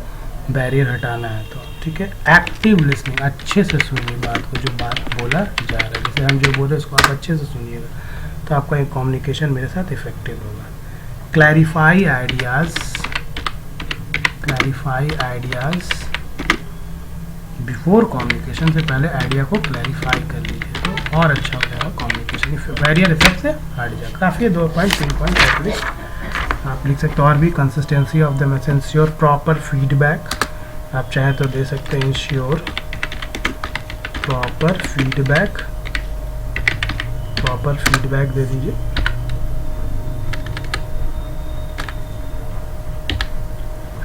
बैरियर हटाना है तो, ठीक है। एक्टिव लिसनिंग, अच्छे से सुनिए बात को, जो बात बोला जा रहा है, जैसे हम जो बोल रहे हैं उसको आप अच्छे से सुनिएगा तो आपका एक कम्युनिकेशन मेरे साथ इफेक्टिव होगा। क्लैरिफाई आइडियाज़ बिफोर कम्युनिकेशन, से पहले आइडिया को क्लैरिफाई कर लीजिए तो और अच्छा हो जाएगा कम्युनिकेशन, बैरियर इफेक्ट से हट जाएगा। काफ़ी 2 पॉइंट 3 पॉइंट आप लिख सकते हो। और भी consistency of the message, ensure proper feedback, आप चाहें तो दे सकते हैं इंश्योर प्रॉपर फीडबैक दे दीजिए,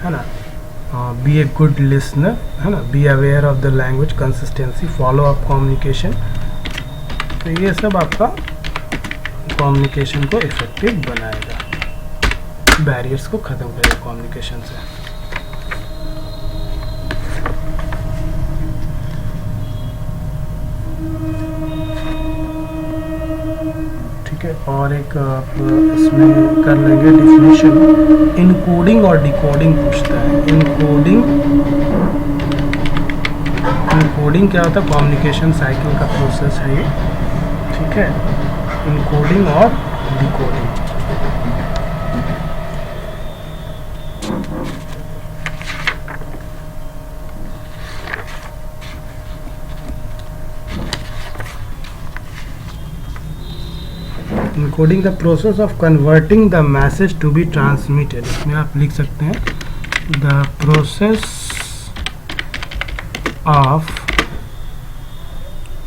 है ना। बी ए गुड लिसनर, है ना, be aware of the language, consistency, follow up communication. तो ये सब आपका कम्युनिकेशन को इफेक्टिव बनाएगा, बैरियर्स को ख़त्म करेगा कम्युनिकेशन से। ठीक है, और एक इसमें कर लेंगे डिफिनेशन, इनकोडिंग और डिकोडिंग पूछता है। इनकोडिंग क्या होता है, कम्युनिकेशन साइकिल का प्रोसेस है ये, ठीक है। इनकोडिंग और decoding, encoding the process of converting the message to be transmitted. इसमें आप लिख सकते हैं the process of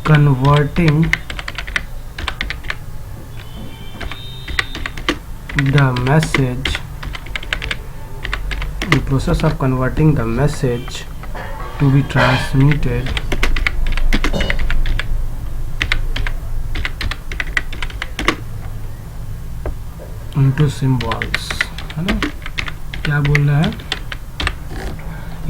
converting the message, the process of converting the message to be transmitted into symbols, है ना। क्या बोल रहा है,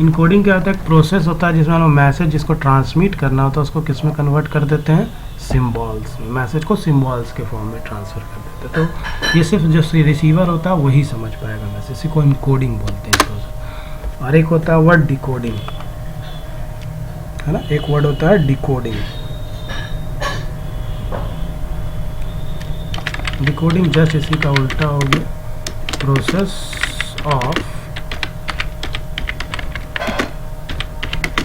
इनकोडिंग क्या होता है, एक प्रोसेस होता है जिसमें हम मैसेज जिसको ट्रांसमिट करना होता है उसको किस में कन्वर्ट कर देते हैं, सिम्बॉल्स में, मैसेज को सिम्बॉल्स के फॉर्म में ट्रांसफ़र कर देते हैं। तो ये सिर्फ जो रिसीवर होता है वही समझ पाएगा मैसेज, इसी को इनकोडिंग बोलते हैं प्रोसेस। और एक होता है वर्ड डिकोडिंग, है ना, एक वर्ड होता है डिकोडिंग। डिकोडिंग जस्ट इसी का उल्टा हो गया, process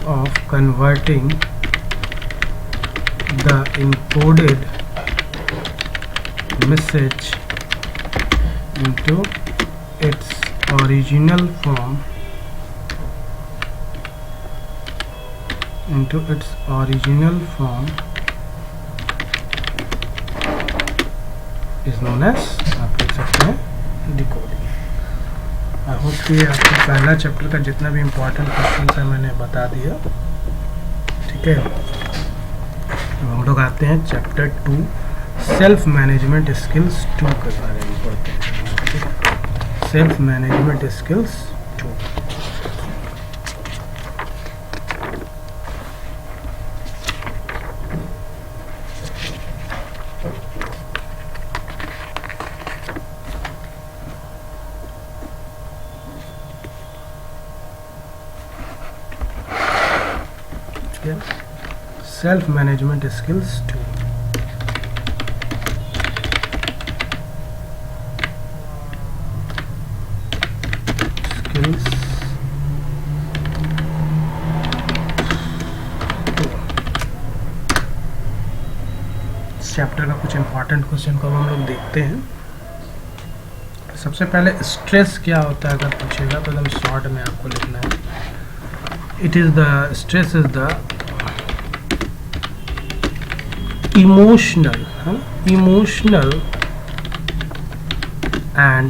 of converting the encoded message into its original form is known as, आप लिख सकते हैं, डिकोडिंग। आई होप कि आपको पहला चैप्टर का जितना भी इम्पोर्टेंट क्वेश्चन है मैंने बता दिया, ठीक है। तो हम लोग आते हैं चैप्टर 2, सेल्फ मैनेजमेंट स्किल्स 2 के बारे में पढ़ते हैं, ठीक है। Self management skills 2। Self management skills 2। Skills chapter का कुछ इंपॉर्टेंट क्वेश्चन को हम लोग देखते हैं। सबसे पहले स्ट्रेस क्या होता है अगर पूछेगा तो एकदम शॉर्ट में आपको लिखना है। It is the stress is the emotional and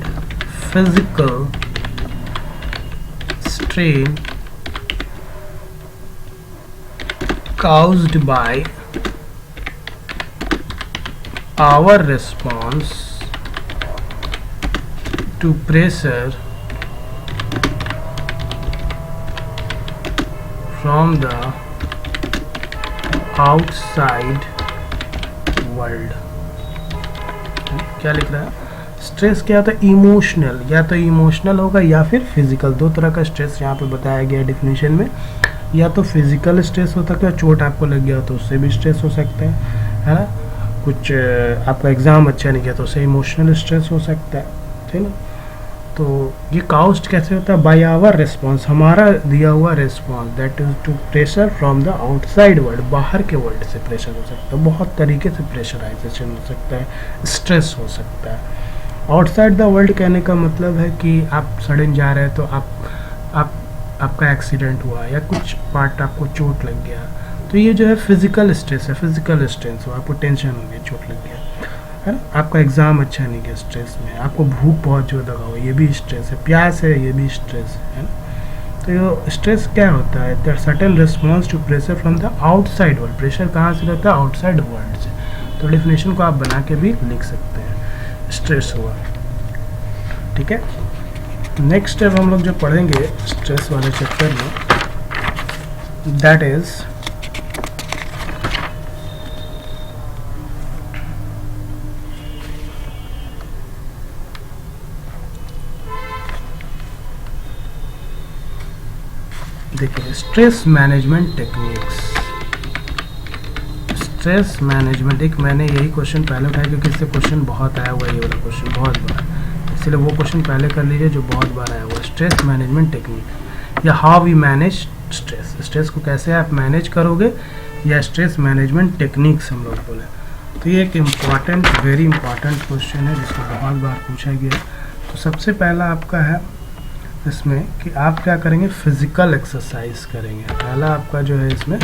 physical strain caused by our response to pressure from the outside world. क्या लिख रहा है, स्ट्रेस क्या होता है, इमोशनल, या तो इमोशनल होगा या फिर फिजिकल। दो तरह का स्ट्रेस यहाँ पे बताया गया डेफिनेशन में, या तो फिजिकल स्ट्रेस हो सकता है, चोट आपको लग गया तो उससे भी स्ट्रेस हो सकता है ना। कुछ आपका एग्ज़ाम अच्छा नहीं गया तो उससे इमोशनल स्ट्रेस हो सकता है, ठीक ना। तो ये काउस्ड कैसे होता है, बाय आवर रिस्पॉन्स, हमारा दिया हुआ response, that is to pressure from the outside world, बाहर के वर्ल्ड से प्रेशर हो सकता है, बहुत तरीके से प्रेशराइजेशन हो सकता है, स्ट्रेस हो सकता है। आउटसाइड द वर्ल्ड कहने का मतलब है कि आप सडन जा रहे हैं तो आपका एक्सीडेंट हुआ या कुछ पार्ट आपको चोट लग गया, तो ये जो है फिजिकल स्ट्रेस है, फिजिकल स्ट्रेस हो, आपको टेंशन हो गई, चोट लग गया, है ना। आपका एग्ज़ाम अच्छा नहीं गया, स्ट्रेस में, आपको भूख बहुत जोर लगा हो, ये भी स्ट्रेस है, प्यास है, ये भी स्ट्रेस है ना। तो ये स्ट्रेस क्या होता है, that certain response to pressure from the outside world. Pressure कहाँ से रहता है, आउटसाइड वर्ल्ड से। तो डेफिनेशन को आप बना के भी लिख सकते हैं, स्ट्रेस हुआ, ठीक है। नेक्स्ट स्टेप हम लोग जो पढ़ेंगे स्ट्रेस वाले चैप्टर में, दैट इज देखिए stress management techniques. Stress management, एक मैंने यही क्वेश्चन पहले उठाया क्योंकि इससे क्वेश्चन बहुत आया हुआ है, ये वाला क्वेश्चन बहुत बार, इसलिए वो क्वेश्चन पहले कर लीजिए जो बहुत बार आया हुआ है। स्ट्रेस मैनेजमेंट टेक्निक या how we manage stress, stress को कैसे आप मैनेज करोगे, या स्ट्रेस मैनेजमेंट टेक्निक्स हम लोग बोले। तो ये एक इम्पॉर्टेंट, वेरी इंपॉर्टेंट क्वेश्चन है जिसको बहुत बार पूछा गया। तो सबसे पहला आपका है इसमें कि आप क्या करेंगे, फिजिकल एक्सरसाइज करेंगे। पहला आपका जो है इसमें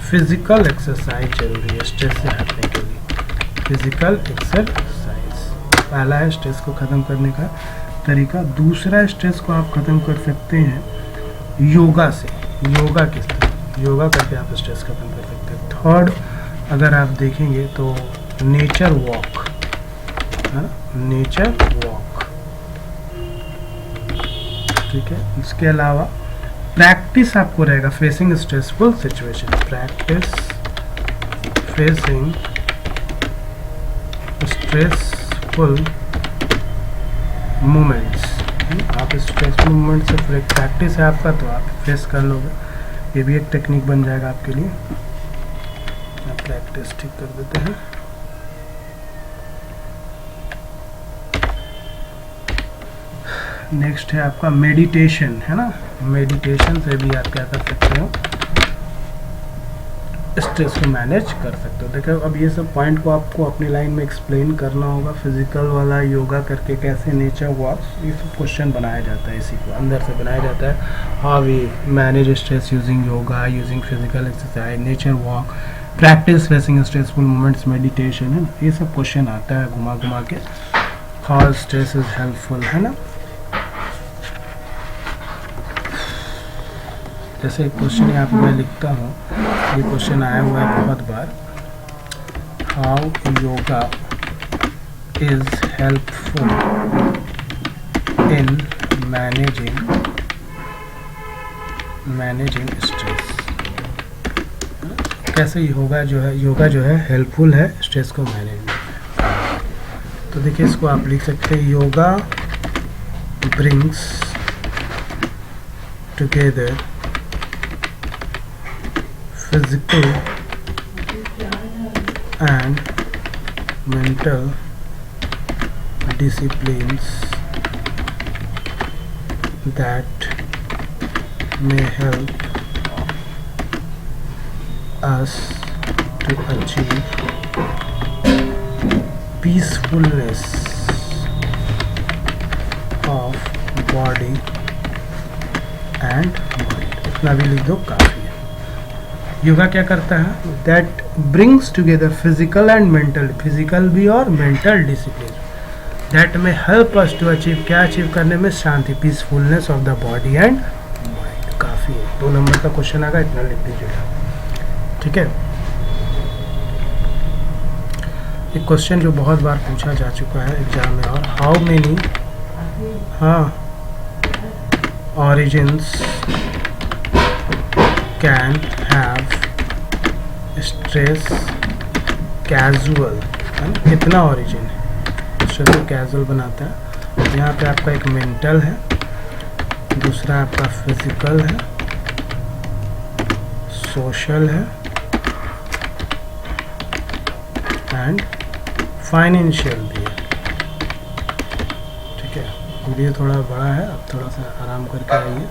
फिजिकल एक्सरसाइज जरूरी है स्ट्रेस से हटने के लिए। फिजिकल एक्सरसाइज पहला है स्ट्रेस को ख़त्म करने का तरीका। दूसरा स्ट्रेस को आप ख़त्म कर सकते हैं योगा से। योगा किस तरह, योगा करके आप स्ट्रेस ख़त्म कर सकते हैं। थर्ड अगर आप देखेंगे तो नेचर वॉक, नेचर वॉक, ठीक है। इसके अलावा प्रैक्टिस आपको रहेगा facing stressful situation, practice facing stressful moments. आप स्ट्रेसफुल मोमेंट से प्रैक्टिस है आपका तो आप फेस कर लोगे, ये भी एक टेक्निक बन जाएगा आपके लिए। आप प्रैक्टिस ठीक कर देते हैं। नेक्स्ट है आपका मेडिटेशन, है ना। मेडिटेशन से भी आप क्या कर सकते हो, स्ट्रेस को मैनेज कर सकते हो। देखो अब ये सब पॉइंट को आपको अपनी लाइन में एक्सप्लेन करना होगा। फिजिकल वाला योगा करके कैसे, नेचर वॉक्स, ये सब क्वेश्चन बनाया जाता है, इसी को अंदर से बनाया जाता है। How we manage stress using yoga, using physical exercise, nature walk, practice facing stressful moments, meditation, है ना। ये सब क्वेश्चन आता है घुमा घुमा के। हाउ स्ट्रेस इज हेल्पफुल, है ना। जैसे एक क्वेश्चन यहाँ पे मैं लिखता हूँ, ये क्वेश्चन आया हुआ है बहुत बार। How yoga is helpful in managing stress. कैसे योगा जो है हेल्पफुल है स्ट्रेस को मैनेज में। तो देखिए इसको आप लिख सकते हैं, yoga brings together physical and mental disciplines that may help us to achieve peacefulness of body and mind। इतना भी लिख दो, काफ़ी है। योगा क्या करता है, that brings together physical and mental, physical भी और मेंटल डिसिप्लिन, दैट में हेल्प अस टू अचीव, क्या अचीव करने में, शांति, peacefulness of the body and mind. काफ़ी है, 2 नंबर का क्वेश्चन आएगा, इतना लिख दीजिएगा, ठीक है। एक क्वेश्चन जो बहुत बार पूछा जा चुका है एग्जाम में, और how many origins can have stress casual, कितना origin है स्ट्रेस को कैजुअल बनाता है। यहाँ पे आपका एक मेंटल है, दूसरा आपका फिजिकल है, सोशल है एंड फाइनेंशियल भी है, ठीक है। वीडियो थोड़ा बड़ा है, अब थोड़ा सा आराम करके आइए।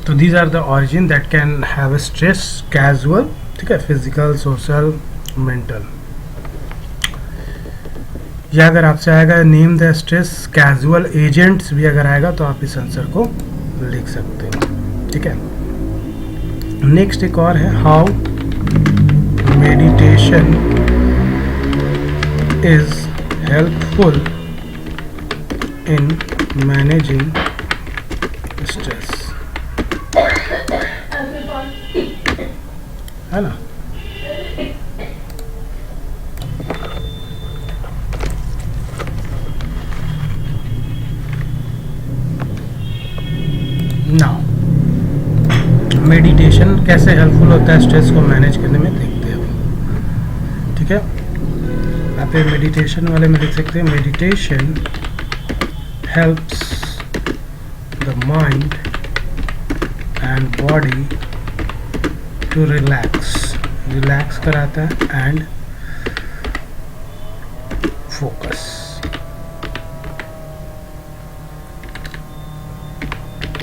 तो these are the origin that can have stress casual, ठीक है, फिजिकल, सोशल, मेंटल। या अगर आपसे आएगा name the stress casual agents भी अगर आएगा तो आप इस आंसर को लिख सकते हैं, ठीक है। नेक्स्ट एक और है, how meditation is helpful in managing stress, है ना। नाउ मेडिटेशन कैसे हेल्पफुल होता है स्ट्रेस को मैनेज करने में, देखते हैं, ठीक है। आप मेडिटेशन वाले में देख सकते हैं, meditation helps the mind and body to relax कराता है एंड फोकस,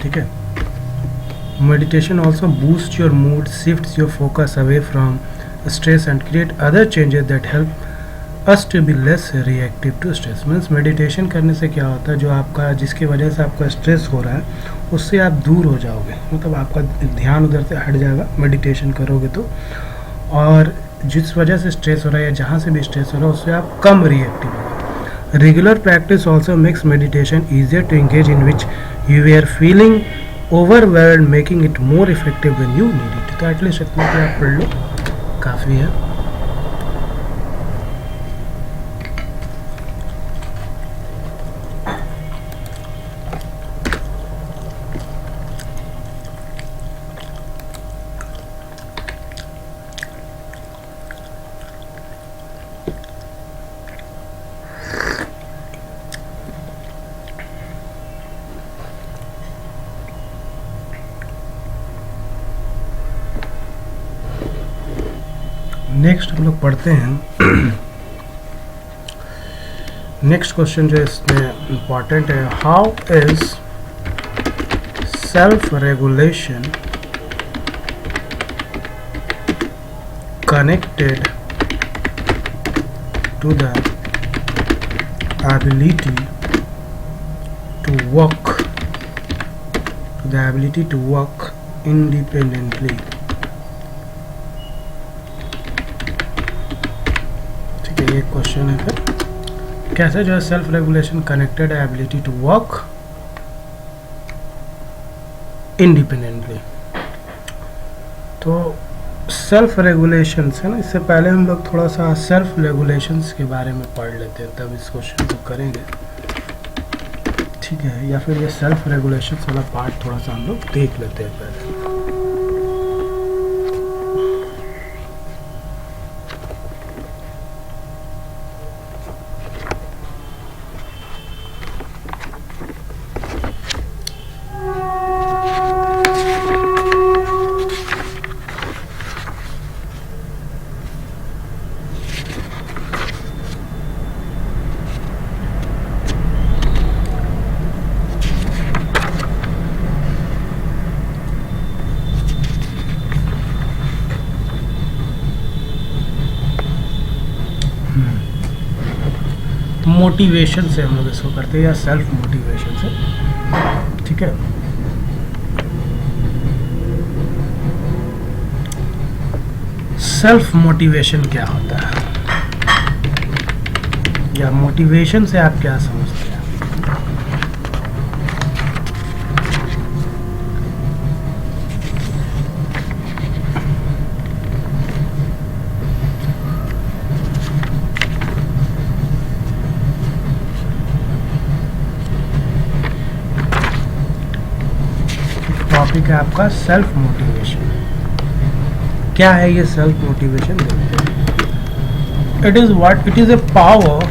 ठीक है। Meditation also boosts your mood, shifts your focus away from stress and create other changes that help us to be less reactive to stress. Means meditation करने से क्या होता है, जो आपका जिसकी वजह से आपका स्ट्रेस हो रहा है उससे आप दूर हो जाओगे, मतलब आपका ध्यान उधर से हट जाएगा मेडिटेशन करोगे तो, और जिस वजह से स्ट्रेस हो रहा है या जहाँ से भी स्ट्रेस हो रहा है उससे आप कम रिएक्टिव होगा. Regular practice also makes meditation easier to engage in which you are feeling overwhelmed, making it more effective when you need it. तो एटलीस्ट इतना कि आप पढ़ लो, काफ़ी है. नेक्स्ट हम लोग पढ़ते हैं. नेक्स्ट क्वेश्चन जो इसमें इम्पॉर्टेंट है, how is self regulation connected to the ability to work independently. ये क्वेश्चन है. फिर कैसे जो है सेल्फ रेगुलेशन कनेक्टेड है एबिलिटी टू वर्क इंडिपेंडेंटली. तो सेल्फ रेगुलेशन है ना, इससे पहले हम लोग थोड़ा सा सेल्फ रेगुलेशंस के बारे में पढ़ लेते हैं, तब इस क्वेश्चन को करेंगे, ठीक है. या फिर ये सेल्फ रेगुलेशन वाला पार्ट थोड़ा सा हम लोग देख लेते हैं पहले. मोटिवेशन से हम लोग इसको करते हैं, या सेल्फ मोटिवेशन से, ठीक है. सेल्फ मोटिवेशन क्या होता है, या मोटिवेशन से आप क्या समझते हैं? टॉपिक है आपका सेल्फ मोटिवेशन. क्या है ये self motivation? It is a power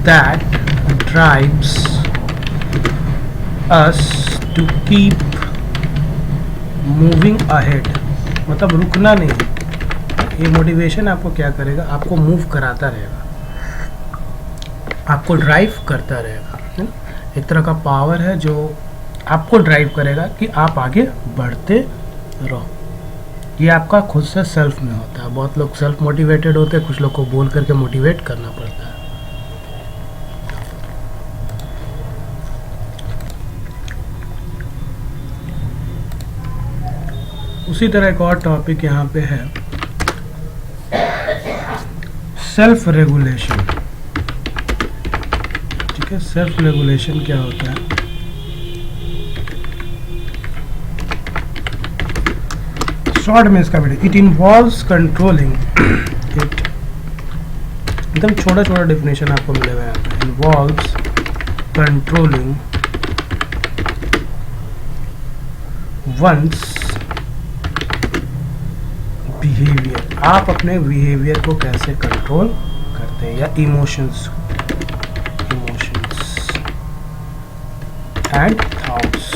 that drives us to keep moving ahead. मतलब रुकना नहीं. ये मोटिवेशन आपको क्या करेगा, आपको मूव कराता रहेगा, आपको ड्राइव करता रहेगा, है ना. एक तरह का पावर है जो आपको ड्राइव करेगा कि आप आगे बढ़ते रहो. ये आपका खुद से सेल्फ में होता है. बहुत लोग सेल्फ मोटिवेटेड होते हैं, कुछ लोग को बोल करके मोटिवेट करना पड़ता है. उसी तरह एक और टॉपिक यहाँ पे है, सेल्फ रेगुलेशन. ठीक है, सेल्फ रेगुलेशन क्या होता है? शॉर्ट में इसका video, it involves controlling it. एकदम छोटा छोटा डेफिनेशन आपको मिलेगा यहाँ पे. Involves controlling one's behaviour. आप अपने बिहेवियर को कैसे कंट्रोल करते हैं, या इमोशंस एंड थॉट्स.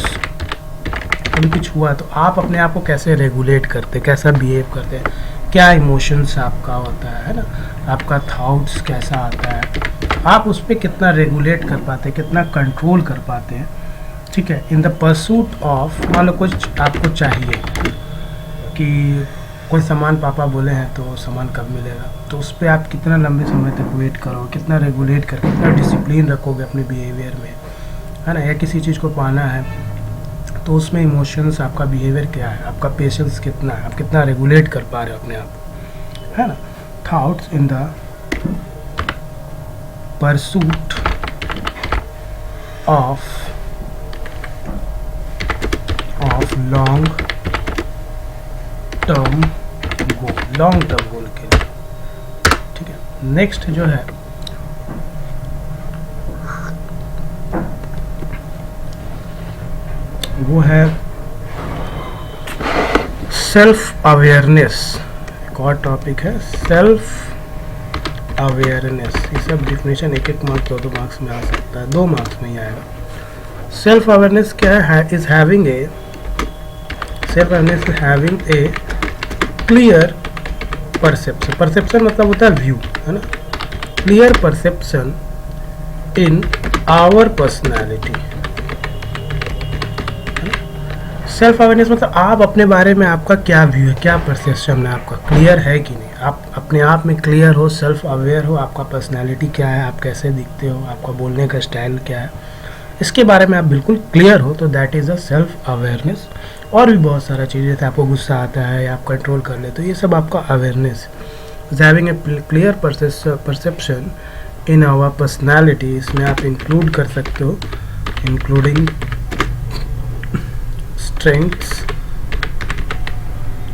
कभी कुछ हुआ तो आप अपने आप को कैसे रेगुलेट करते, कैसा बिहेव करते हैं, क्या इमोशंस आपका होता है ना, आपका थॉट्स कैसा आता है, आप उस पर कितना रेगुलेट कर पाते हैं, कितना कंट्रोल कर पाते हैं. ठीक है, इन द परसूट ऑफ, मान लो कुछ आपको चाहिए, कि कोई सामान पापा बोले हैं तो सामान कब मिलेगा, तो उस पर आप कितना लंबे समय तक वेट करोगे, कितना रेगुलेट करके, कितना डिसिप्लिन रखोगे अपने बिहेवियर में, है ना। या किसी चीज़ को पाना है तो उसमें इमोशंस, आपका बिहेवियर क्या है, आपका पेशेंस कितना है, आप कितना रेगुलेट कर पा रहे हो अपने आप, है ना। Thoughts in the pursuit of long term goal, long term goal के लिए, ठीक है। नेक्स्ट जो है वो है सेल्फ अवेयरनेस। एक और टॉपिक है सेल्फ अवेयरनेस। ये सब डिफिनेशन एक एक मार्क्स, दो मार्क्स में आ सकता है, 2 मार्क्स में ही आएगा। सेल्फ अवेयरनेस क्या है? Is having a self awareness is having a clear perception. Perception मतलब होता है व्यू, है ना। Clear perception in our personality. Self awareness मतलब आप अपने बारे में, आपका क्या व्यू है, क्या परसेप्शन है, आपका क्लियर है कि नहीं, आप अपने आप में क्लियर हो, सेल्फ अवेयर हो, आपका पर्सनैलिटी क्या है, आप कैसे दिखते हो, आपका बोलने का स्टाइल क्या है, इसके बारे में आप बिल्कुल क्लियर हो, तो that is a self awareness. और भी बहुत सारा चीज़ें, जैसे आपको गुस्सा आता है या आप कंट्रोल कर लेते हो, ये सब आपका awareness. Having a clear perception in our personality, इसमें आप इंक्लूड कर सकते हो, इंक्लूडिंग स्ट्रेंथ्स,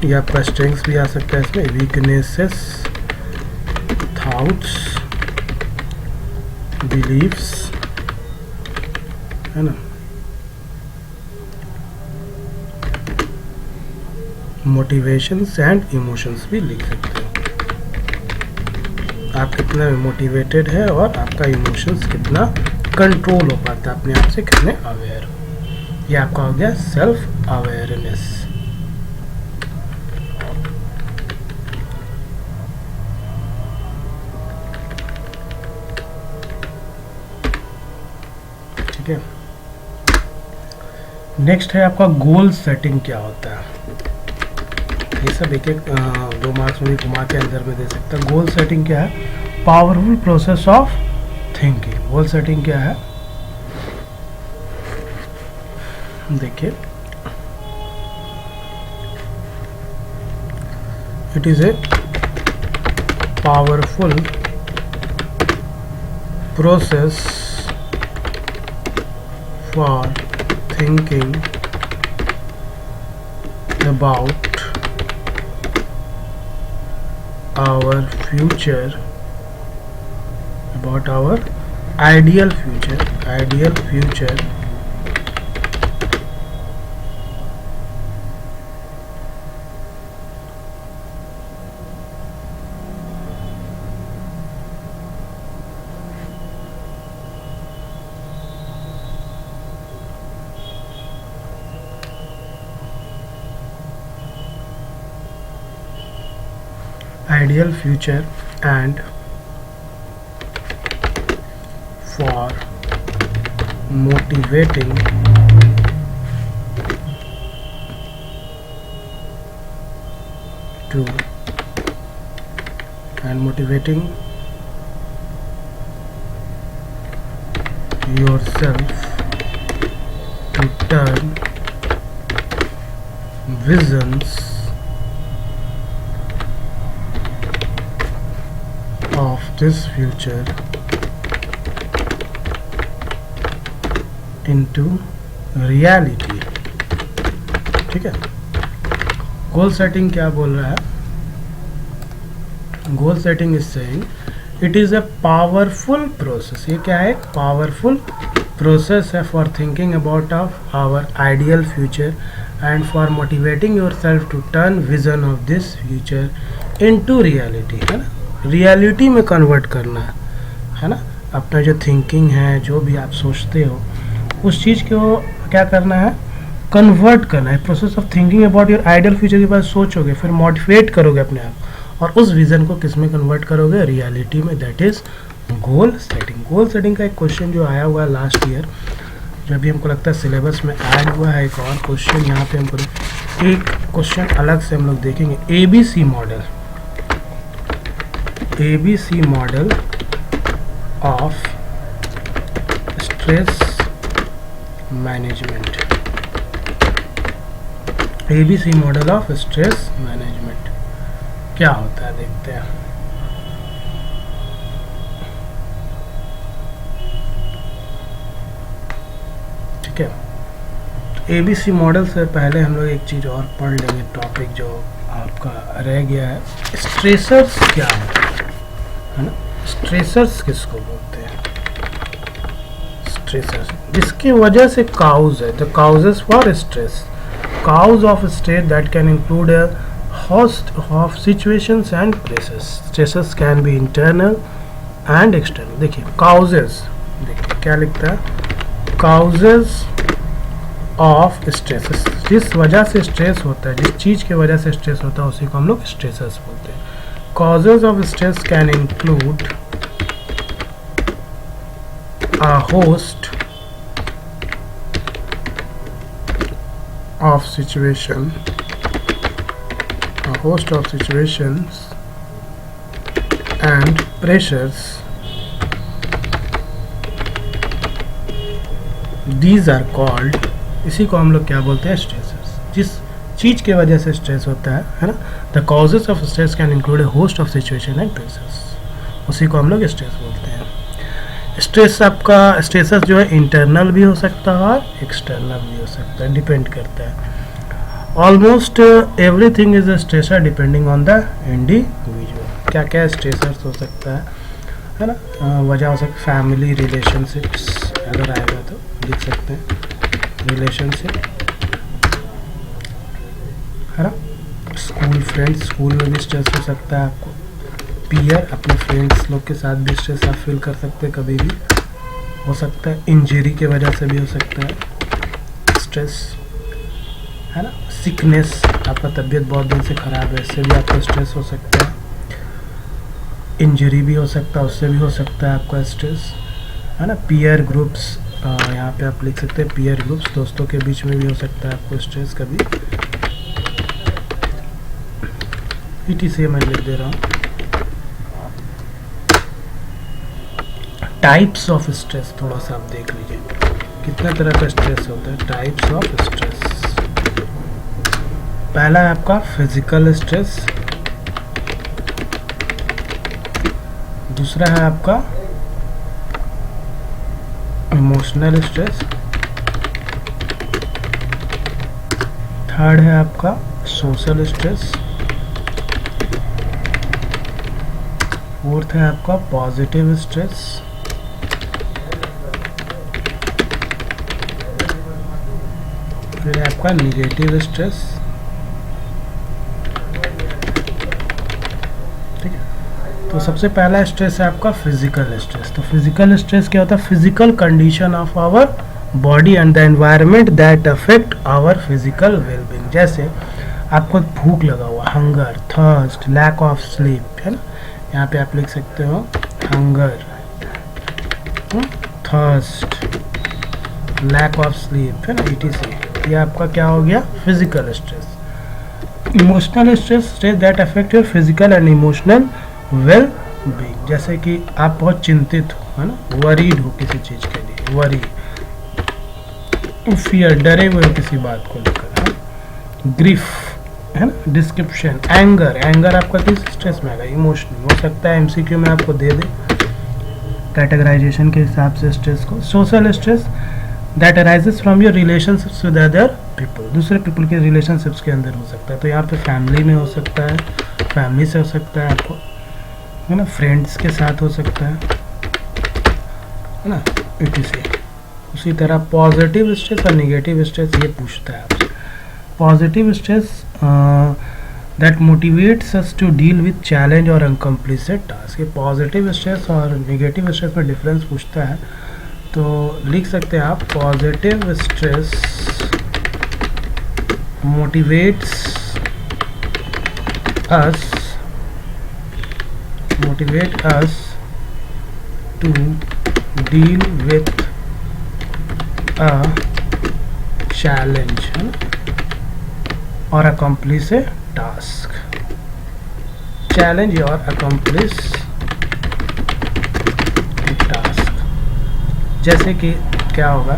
या आपका स्ट्रेंथ्स भी आ सकता है इसमें, वीकनेसेस, थॉट्स, बिलीव्स, है ना, मोटिवेशंस एंड इमोशंस भी लिख सकते हो। आप कितना मोटिवेटेड है और आपका इमोशंस कितना कंट्रोल हो पाता है अपने आप से, कितने अवेयर हो, ये आपका हो गया सेल्फ अवेयरनेस। ठीक है। नेक्स्ट है आपका गोल सेटिंग क्या होता है। ये सब एक एक 2 मार्क्स में भी घुमा के अंदर में दे सकता है। गोल सेटिंग क्या है? Powerful process of thinking. Goal setting क्या है? देखिए, it is a powerful process for thinking about our future, about our ideal future, and for motivating yourself to turn visions of this future into reality। ठीक है। Goal setting क्या बोल रहा है? Goal setting is saying it is a powerful process. ये क्या है? Powerful process है for thinking about of our ideal future and for motivating your self to turn vision of this future into reality, है ना। Reality में convert करना है ना। अपना जो थिंकिंग है, जो भी आप सोचते हो, उस चीज़ को क्या करना है? कन्वर्ट करना है। Process of thinking about your ideal future के बाद सोचोगे, फिर मोटिवेट करोगे अपने आप, और उस विज़न को किस में कन्वर्ट करोगे? रियलिटी में। That is goal setting. Goal setting का एक क्वेश्चन जो आया हुआ है लास्ट ईयर, जो अभी हमको लगता है सिलेबस में ऐड हुआ है, एक और क्वेश्चन यहाँ पे हमको एक क्वेश्चन अलग से हम लोग देखेंगे। ABC model, ABC model of stress management, ABC model of stress management क्या होता है देखते हैं। ठीक है, एबीसी मॉडल से पहले हम लोग एक चीज और पढ़ लेंगे, टॉपिक जो आपका रह गया है, स्ट्रेसर्स क्या है ना। स्ट्रेसर्स किसको बोलते हैं? स्ट्रेसर्स जिसकी वजह से काउज है, the causes for stress, cause of stress that can include a host of situations and places. Stresses can be internal and external. देखिए causes, देखिए क्या लिखता है, causes of stresses, जिस वजह से स्ट्रेस होता है, जिस चीज की वजह से स्ट्रेस होता है उसी को हम लोग स्ट्रेसर्स बोलते हैं। causes of stress can include a host of situations and pressures. These are called, इसी को हम लोग क्या बोलते हैं, स्ट्रेसर्स। जिस चीज की वजह से स्ट्रेस होता है ना, the causes of stress can include A host of situation and pressures, उसी को हम लोग स्ट्रेस बोलते हैं। स्ट्रेस आपका स्ट्रेसर्स जो है इंटरनल भी हो सकता है और एक्सटर्नल भी हो सकता है, डिपेंड करता है। Almost everything is a stressor depending on the individual. क्या क्या स्ट्रेसर्स हो सकता है ना, वजह हो सकती है फैमिली रिलेशनशिप्स, अगर आएगा तो लिख सकते हैं रिलेशनशिप, है ना। स्कूल फ्रेंड्स, स्कूल में भी स्ट्रेस हो सकता है आपको। पीयर, अपने फ्रेंड्स लोग के साथ भी स्ट्रेस आप फील कर सकते हैं, कभी भी हो सकता है। इंजरी के वजह से भी हो सकता है स्ट्रेस, है ना। सिकनेस, आपका तबीयत बहुत दिन से ख़राब है, इससे भी आपको स्ट्रेस हो सकता है। इंजरी भी हो सकता है, उससे भी हो सकता है आपका स्ट्रेस, है ना। पीयर ग्रुप्स, यहाँ पे आप लिख सकते हैं पीयर ग्रुप्स, दोस्तों के बीच में भी हो सकता है आपको स्ट्रेस कभी। ETC मैं लिख दे रहा हूँ। टाइप्स ऑफ स्ट्रेस थोड़ा सा आप देख लीजिए, कितने तरह का स्ट्रेस होता है। टाइप्स ऑफ स्ट्रेस, पहला है आपका फिजिकल स्ट्रेस, दूसरा है आपका इमोशनल स्ट्रेस, थर्ड है आपका सोशल स्ट्रेस, फोर्थ है आपका पॉजिटिव स्ट्रेस, फिर है आपका निगेटिव स्ट्रेस। ठीक है, तो सबसे पहला स्ट्रेस है आपका फिजिकल स्ट्रेस। तो फिजिकल स्ट्रेस क्या होता है? Physical condition of our body and the environment that affect our physical wellbeing. जैसे आपको भूख लगा हुआ, hunger, thirst, lack of sleep, है ना। यहाँ पे आप लिख सकते हो hunger, thirst, lack of sleep, है ना, ETC। ये आपका क्या हो गया? Physical stress. Emotional stress, stress that affect your physical and emotional well being. जैसे कि आप बहुत चिंतित हो, है ना, वरीड हो किसी चीज के लिए, वरी, फियर, डरे हुए हो किसी बात को लेकर, ग्रीफ, है ना, डिस्क्रिप्शन, एंगर, एंगर आपका किस स्ट्रेस में आएगा? इमोशनल हो सकता है, MCQ में आपको दे दे कैटेगराइजेशन के हिसाब से स्ट्रेस को। Social stress that arises from your relationships with other people, दूसरे पीपल के रिलेशनशिप्स के अंदर हो सकता है। तो यहाँ पे फैमिली में हो सकता है, फैमिली से हो सकता है आपको, है ना, फ्रेंड्स के साथ हो सकता है ना, ETC। उसी तरह पॉजिटिव स्ट्रेस और निगेटिव स्ट्रेस ये पूछता है आपसे। Positive stress that motivates us to deal with challenge और अनकम्प्लीटेड टास्क। ये पॉजिटिव स्ट्रेस और निगेटिव स्ट्रेस में डिफरेंस पूछता है, तो लिख सकते हैं आप positive stress motivates us to deal with a challenge, है ना, or accomplish a task. Challenge or accomplish a task. जैसे कि क्या होगा,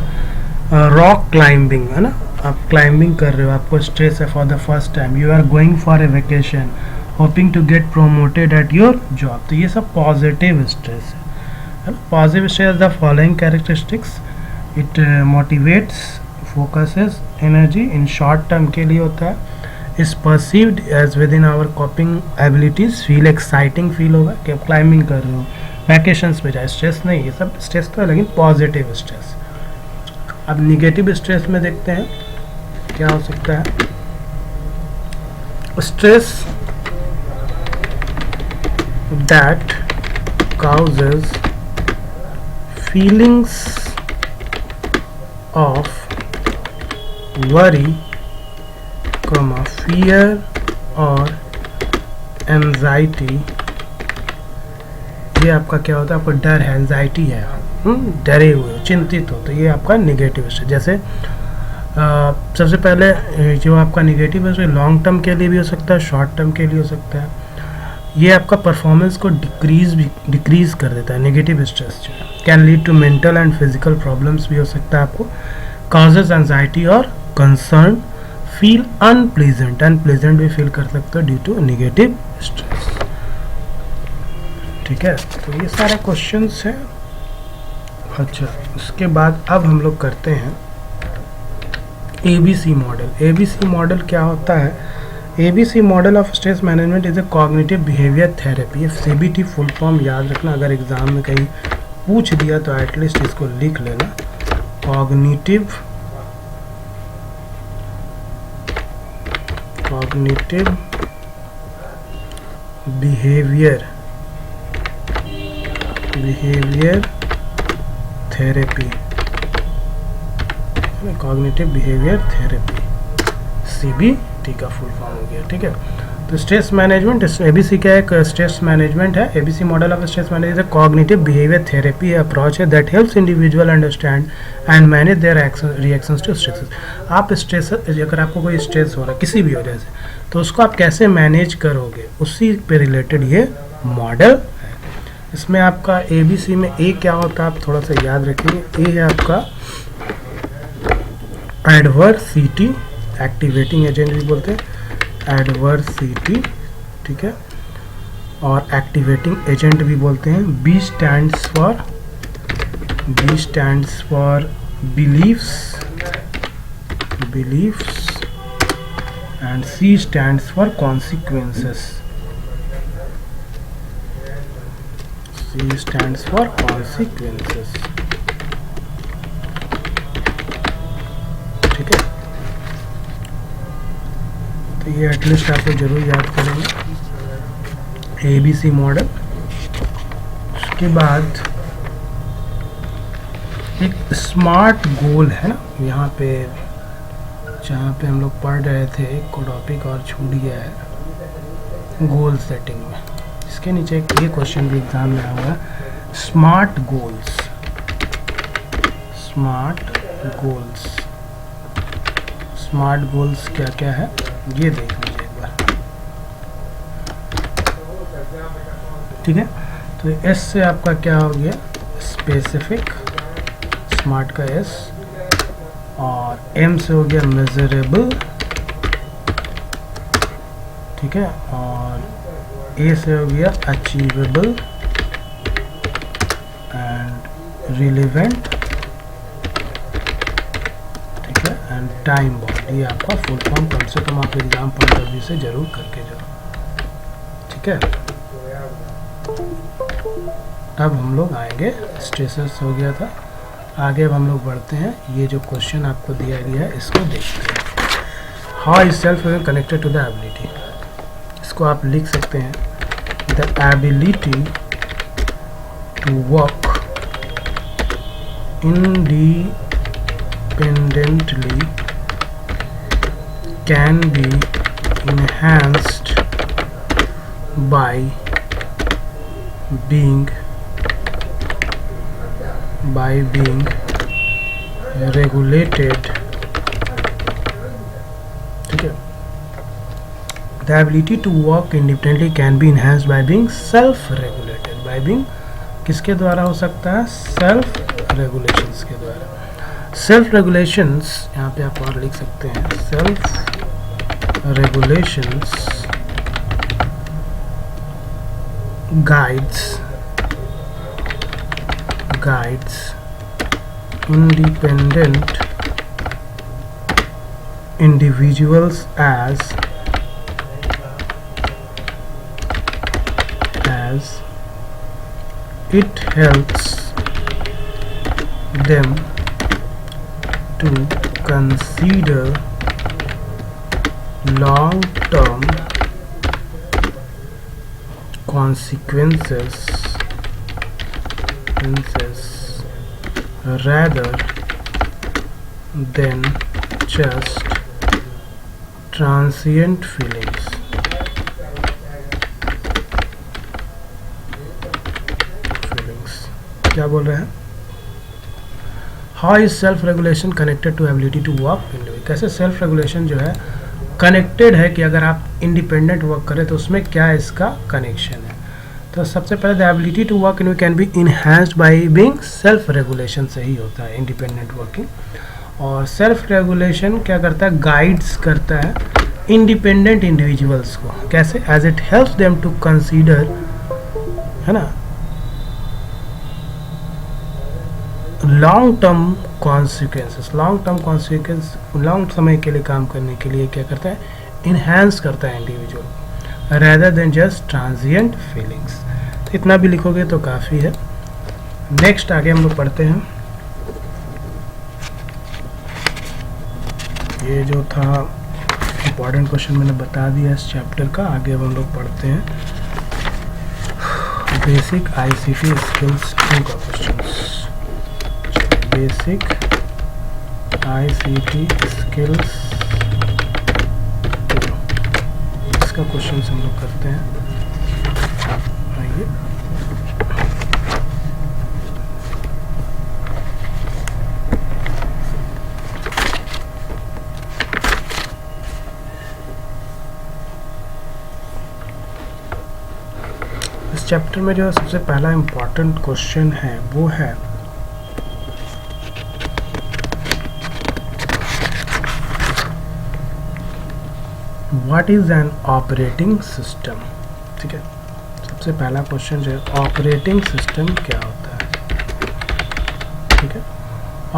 रॉक क्लाइंबिंग है ना, आप क्लाइंबिंग कर रहे हो, आपको स्ट्रेस है for the first time, you are going for a vacation, hoping to get promoted at your job. तो ये सब पॉजिटिव स्ट्रेस है ना. Positive stress the following characteristics, it motivates, focuses energy, in short term के लिए होता है, is perceived as with in our coping abilities, feel exciting feel होगा कि आप क्लाइंबिंग कर रहे हो, वैकेशंस पे जाए, स्ट्रेस नहीं, ये सब स्ट्रेस तो है लेकिन पॉजिटिव स्ट्रेस. अब निगेटिव स्ट्रेस में देखते हैं क्या हो सकता है. Stress that causes feelings of worry, fear और anxiety. ये आपका क्या होता है, आपको डर है, एंजाइटी है, डरे हुए, चिंतित हो, तो ये आपका निगेटिव स्ट्रेस. जैसे सबसे पहले जो आपका निगेटिव है लॉन्ग टर्म के लिए भी हो सकता है, शॉर्ट टर्म के लिए हो सकता है. ये आपका परफॉर्मेंस को डिक्रीज कर देता है. नेगेटिव स्ट्रेस जो है can lead to mental and physical problems भी हो सकता है आपको. कॉजेज एंजाइटी और कंसर्न, फील अनप्लेजेंट भी फील कर सकते हो ड्यू टू नेगेटिव स्ट्रेस. ठीक है, तो ये सारे क्वेश्चंस हैं. अच्छा, उसके बाद अब हम लोग करते हैं ABC मॉडल. ABC मॉडल क्या होता है? ABC model of stress management is a cognitive behaviour therapy. ये CBT फुल फॉर्म याद रखना, अगर एग्जाम में कहीं पूछ दिया तो एटलीस्ट इसको लिख लेना. Cognitive behaviour therapy, cognitive behaviour therapy, CBT का फुल फॉर्म हो गया. ठीक है, तो स्ट्रेस मैनेजमेंट, ABC क्या है? स्ट्रेस मैनेजमेंट है. ABC model of stress management cognitive behaviour therapy approach है that helps individual understand and manage their reactions to stress. आप स्ट्रेस, अगर आपको कोई स्ट्रेस हो रहा है किसी भी वजह से, तो उसको आप कैसे मैनेज करोगे, उसी पे रिलेटेड ये मॉडल है. इसमें आपका ABC में A क्या होता है आप थोड़ा सा याद रखिए. A है आपका एडवर्सिटी, एक्टिवेटिंग एजेंट भी बोलते हैं, एडवर्सिटी. ठीक है, और एक्टिवेटिंग एजेंट भी बोलते हैं. B stands for beliefs and C stands for consequences. C stands for consequences. ठीक है, तो ये एटलीस्ट आपको जरूर याद करेंगे ABC मॉडल. उसके बाद एक स्मार्ट गोल है ना, यहाँ पे जहाँ पे हम लोग पढ़ रहे थे, एक टॉपिक और छूट गया है गोल सेटिंग में. इसके नीचे ये क्वेश्चन भी एग्जाम में आया हुआ है, स्मार्ट गोल्स क्या क्या है ये देख लीजिए एक बार. ठीक है, तो S से आपका क्या हो गया, स्पेसिफिक, स्मार्ट का S, और M से हो गया मेजरेबल. ठीक है, और A से हो गया अचीवेबल एंड रिलेवेंट. ठीक है, एंड टाइम बाउंड. ये आपका फुल फॉर्म कम से कम आप एग्जाम पॉइंट ऑफ व्यू से जरूर करके जाओ. ठीक है, अब हम लोग आएंगे, स्ट्रेसेस हो गया था, आगे अब हम लोग बढ़ते हैं. ये जो क्वेश्चन आपको दिया गया है इसको देखते हैं. How is self connected to the ability. इसको आप लिख सकते हैं, the ability to work independently can be enhanced by being regulated. ठीक है, The ability to work independently can be enhanced by being self-regulated. By being किसके द्वारा हो सकता है? सेल्फ रेगुलेशंस के द्वारा. सेल्फ रेगुलेशंस यहाँ पे आप और लिख सकते हैं. Self regulations guides independent individuals as it helps them to consider long-term consequences rather than just transient feelings. क्या बोल रहे हैं? How is self regulation connected to ability to work individual. कैसे सेल्फ रेगुलेशन जो है कनेक्टेड है कि अगर आप इंडिपेंडेंट वर्क करें तो उसमें क्या इसका कनेक्शन है. तो सबसे पहले the ability to work in can be enhanced by being self regulation से ही होता है इंडिपेंडेंट वर्किंग. और सेल्फ रेगुलेशन क्या करता है? गाइड्स करता है इंडिपेंडेंट इंडिविजुअल्स को. कैसे? As it helps them to consider, है ना, long term consequences. Long term consequence long समय के लिए काम करने के लिए क्या करता है? इन्हांस करता है individual rather than just transient feelings. इतना भी लिखोगे तो काफ़ी है. नेक्स्ट आगे हम लोग पढ़ते हैं. ये जो था इम्पॉर्टेंट क्वेश्चन मैंने बता दिया इस चैप्टर का. आगे अब हम लोग पढ़ते हैं बेसिक आईसीटी स्किल्स 2 का क्वेश्चन. बेसिक आईसीटी स्किल्स 2 इसका क्वेश्चन हम लोग करते हैं. आइए इस चैप्टर में जो सबसे पहला इम्पोर्टेंट क्वेश्चन है वो है what is an operating system. ठीक है, सबसे पहला क्वेश्चन जो है ऑपरेटिंग सिस्टम क्या होता है. ठीक है,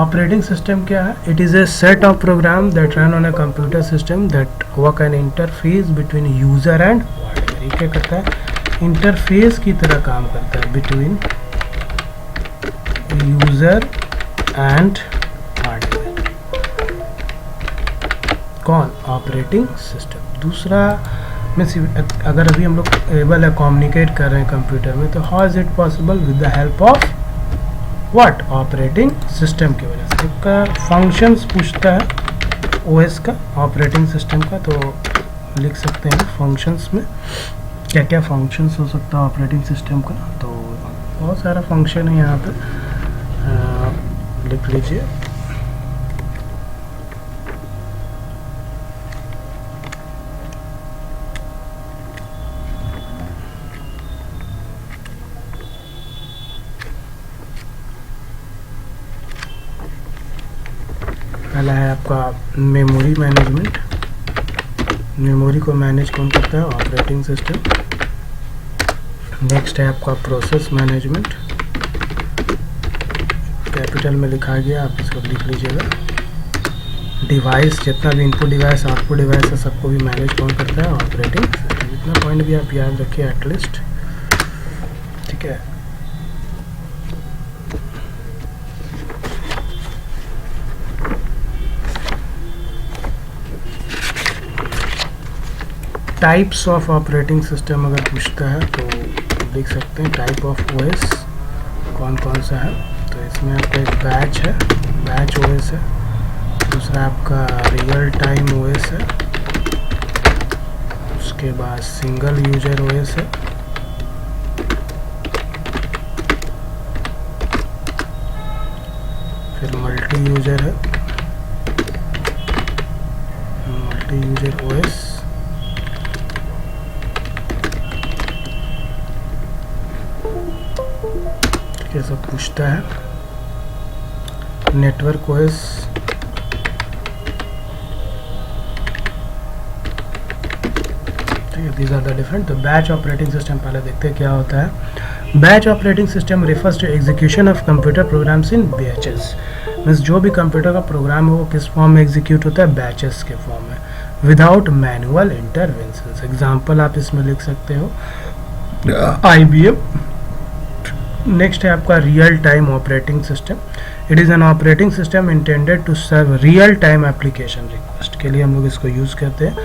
ऑपरेटिंग सिस्टम क्या है? It is a set of program that run on a computer system that work an interface between user and hardware. ये क्या करता है? इंटरफेस की तरह काम करता है बिटवीन यूज़र एंड हार्डवेयर. कौन? Operating system. दूसरा में अगर अभी हम लोग एबल है कम्युनिकेट कर रहे हैं कंप्यूटर में, तो how is it possible? With the help of what? Operating system की वजह से. इसका फंक्शंस पूछता है ओएस का, ऑपरेटिंग सिस्टम का, तो लिख सकते हैं फंक्शंस में क्या क्या फंक्शंस हो सकता है ऑपरेटिंग सिस्टम का. तो बहुत सारा फंक्शन है यहाँ पे, लिख लीजिए. पहला है आपका मेमोरी मैनेजमेंट. मेमोरी को मैनेज कौन करता है? Operating system. नेक्स्ट है आपका प्रोसेस मैनेजमेंट. कैपिटल में लिखा गया, आप इसको लिख लीजिएगा. डिवाइस, जितना भी इनपुट डिवाइस आउटपुट डिवाइस है सबको भी मैनेज कौन करता है? Operating system. इतना पॉइंट भी आप याद रखिए एटलीस्ट. ठीक है, टाइप्स ऑफ ऑपरेटिंग सिस्टम अगर पूछता है तो देख सकते हैं टाइप ऑफ ओएस कौन कौन सा है. तो इसमें आपका एक बैच है, बैच ओएस है. दूसरा आपका रियल टाइम ओएस है. उसके बाद सिंगल यूजर ओएस है. फिर मल्टी यूजर है, मल्टी यूजर ओएस. ये सब पूछता है। Network OS, these are the different। तो बैच ऑपरेटिंग सिस्टम पहले देखते हैं क्या होता है। Batch operating system refers to execution of computer programs in batches. Means जो भी कंप्यूटर का प्रोग्राम है वो किस फॉर्म में एग्जीक्यूट होता है, बैचेस के फॉर्म में, विदाउट मैनुअल इंटरवेंशंस। एग्जांपल आप इसमें लिख सकते हो IBM। नेक्स्ट है आपका real time operating system. It is an operating system intended to serve real time application request के लिए हम लोग इसको यूज़ करते हैं।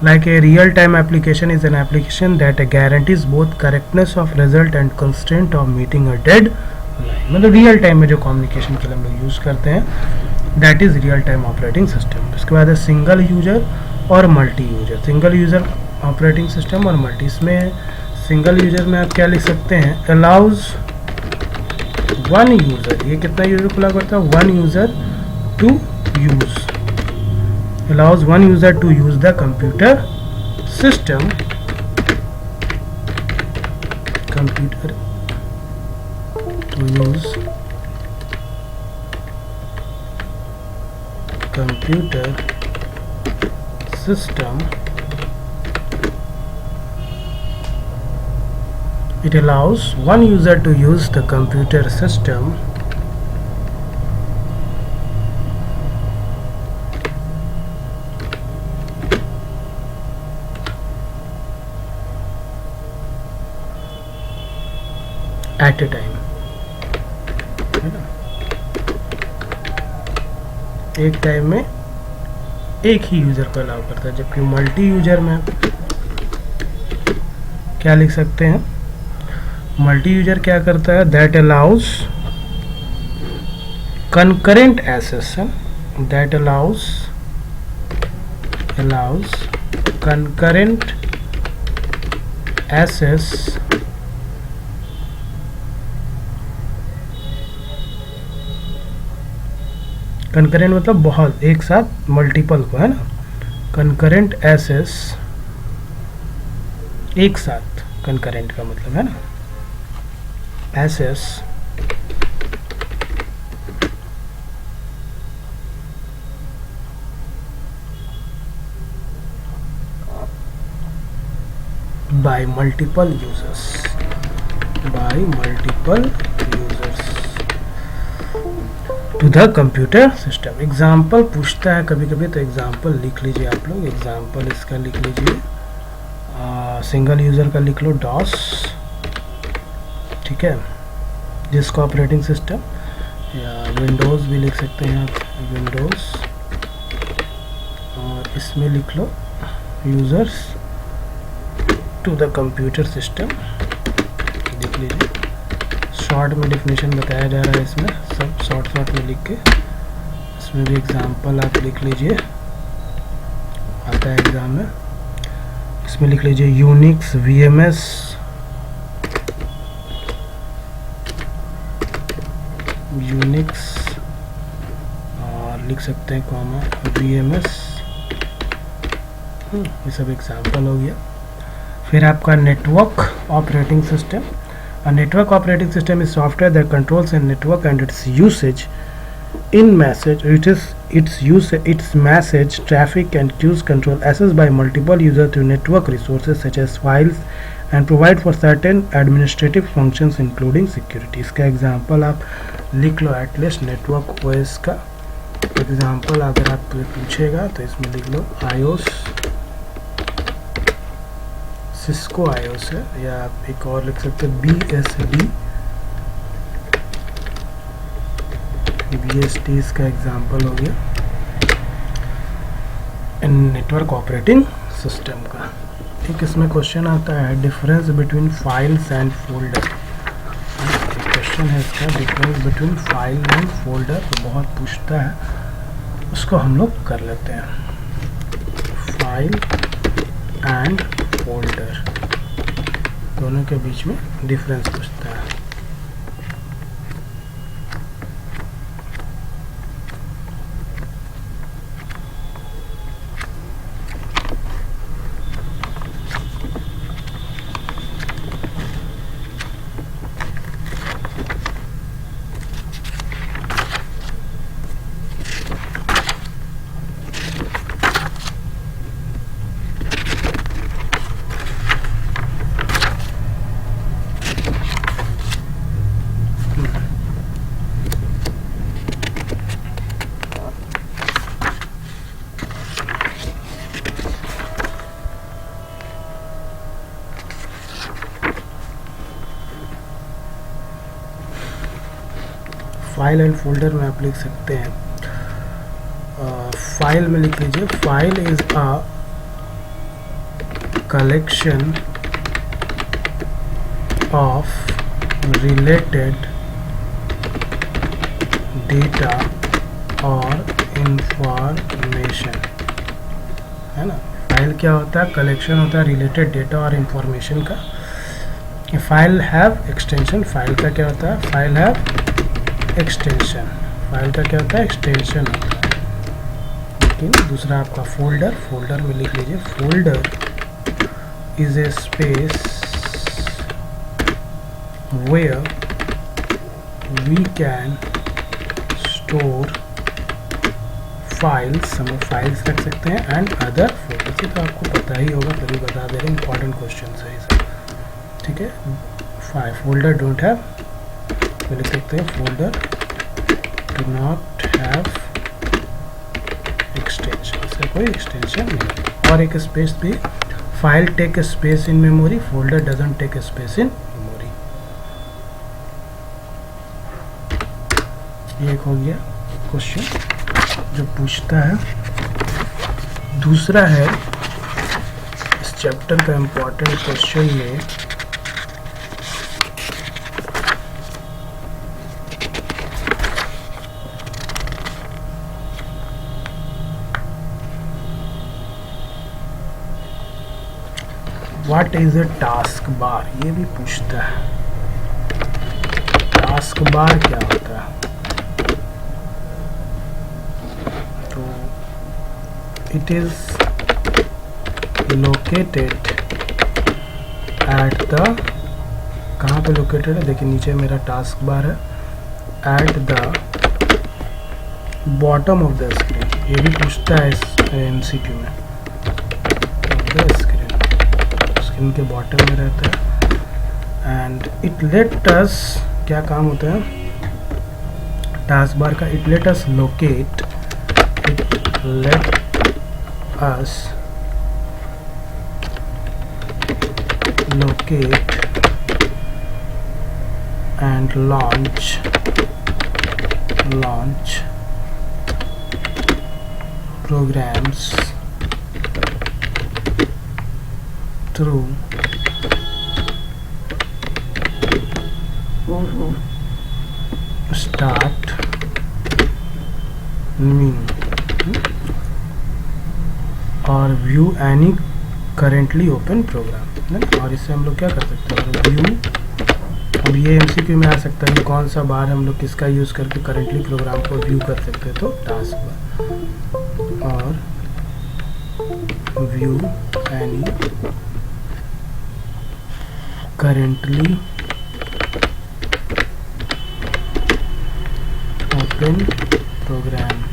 Like a real time application is an application that guarantees both correctness of result and constraint of meeting a dead line. मतलब real time में जो कम्युनिकेशन के लिए हम लोग यूज़ करते हैं, that is real time operating system. उसके बाद है सिंगल यूजर और multi user. Single user operating system और मल्टी। इसमें सिंगल यूजर में आप क्या लिख सकते हैं, अलाउज वन यूजर, ये कितना यूजर को लागू करता है, one user to use, allows one user to use the computer system to use computer system। It allows one user to use the computer system at a time, है ना। एक time में एक ही यूजर को अलाउ करता है। जबकि multi user में क्या लिख सकते हैं, मल्टी यूजर क्या करता है, that allows concurrent accession, that allows concurrent access concurrent मतलब बहुत, एक साथ मल्टीपल को, है ना। कंकरेंट एक्सेस एक साथ, कंकरेंट का मतलब है ना, access by multiple users, to the computer system. Example पूछता है कभी कभी, तो एग्जाम्पल लिख लीजिए आप लोग। एग्जाम्पल इसका लिख लीजिए, सिंगल यूज़र का लिख लो डॉस, ठीक है, जिसको ऑपरेटिंग सिस्टम, या विंडोज़ भी लिख सकते हैं आप, विंडोज़, और इसमें लिख लो users to the computer system, लिख लीजिए। शॉर्ट में डेफिनेशन बताया जा रहा है, इसमें सब शॉर्ट में लिख के, इसमें भी एग्जांपल आप लिख लीजिए, आता है एग्जाम में। इसमें लिख लीजिए यूनिक्स VMS, यूनिक्स, और लिख सकते हैं कॉमा VMS, ये सब एग्जांपल हो गया। फिर आपका network operating system. A network operating system is software that controls a network and its usage in message. Its message, traffic, and queues control access by multiple users to network resources such as files and provide for certain administrative functions including security. इसका example आप लिख लो, at least network OS का example अगर आप पूछेगा तो इसमें लिख लो iOS, सिस्को iOS है, या आप एक और लिख सकते हैं BSD इसका एग्जाम्पल हो गया नेटवर्क ऑपरेटिंग सिस्टम का। एक इसमें क्वेश्चन आता है difference between files and folder. Question है इसका, difference between file and folder, तो बहुत पूछता है, उसको हम लोग कर लेते हैं। फाइल एंड फोल्डर दोनों के बीच में डिफरेंस पूछता है। फाइल एंड फोल्डर में आप लिख सकते हैं, फाइल में लिख लीजिए file is a collection of related data और इंफॉर्मेशन, है ना। फाइल क्या होता है, कलेक्शन होता है रिलेटेड डेटा और इंफॉर्मेशन का। फाइल हैव एक्सटेंशन, फाइल का क्या होता है, फाइल हैव एक्सटेंशन, फाइल का क्या होता है, एक्सटेंशन होता है। लेकिन दूसरा आपका फोल्डर, फोल्डर में लिख लीजिए folder is a space where we can store files, हम फाइल्स रख सकते हैं एंड अदर फोल्डर्स। ये तो आपको पता ही होगा, तभी बता दे रहे हैं, इंपॉर्टेंट क्वेश्चन है ये सब, ठीक है। फोल्डर डोंट हैव, तो लिख सकते हैं folder do not have extension, इसका कोई एक्सटेंशन नहीं। और एक स्पेस भी, file tech space in memory, folder doesn't tech space in memory. ये एक हो गया क्वेश्चन जो पूछता है। दूसरा है इस चैप्टर का इम्पोर्टेंट क्वेश्चन में what is a task bar, ये भी पूछता है। टास्क बार क्या होता है, it is located at the, कहाँ पे लोकेटेड है, देखिए नीचे मेरा टास्क बार है, at the bottom of the screen, ये भी पूछता है इस MCQ में, of the स्क्रीन के बॉटम में रहता है। एंड इट लेट अस, क्या काम होता है टास्क बार का, it let us locate, it let us locate and launch programs through start menu और view any currently open program, और इससे हम लोग क्या कर सकते हैं, व्यू। अब ये MCQ में आ सकता है, कौन सा बार हम लोग किसका यूज़ करके करेंटली प्रोग्राम को व्यू कर सकते हैं, तो टास्क बार और view any currently open program,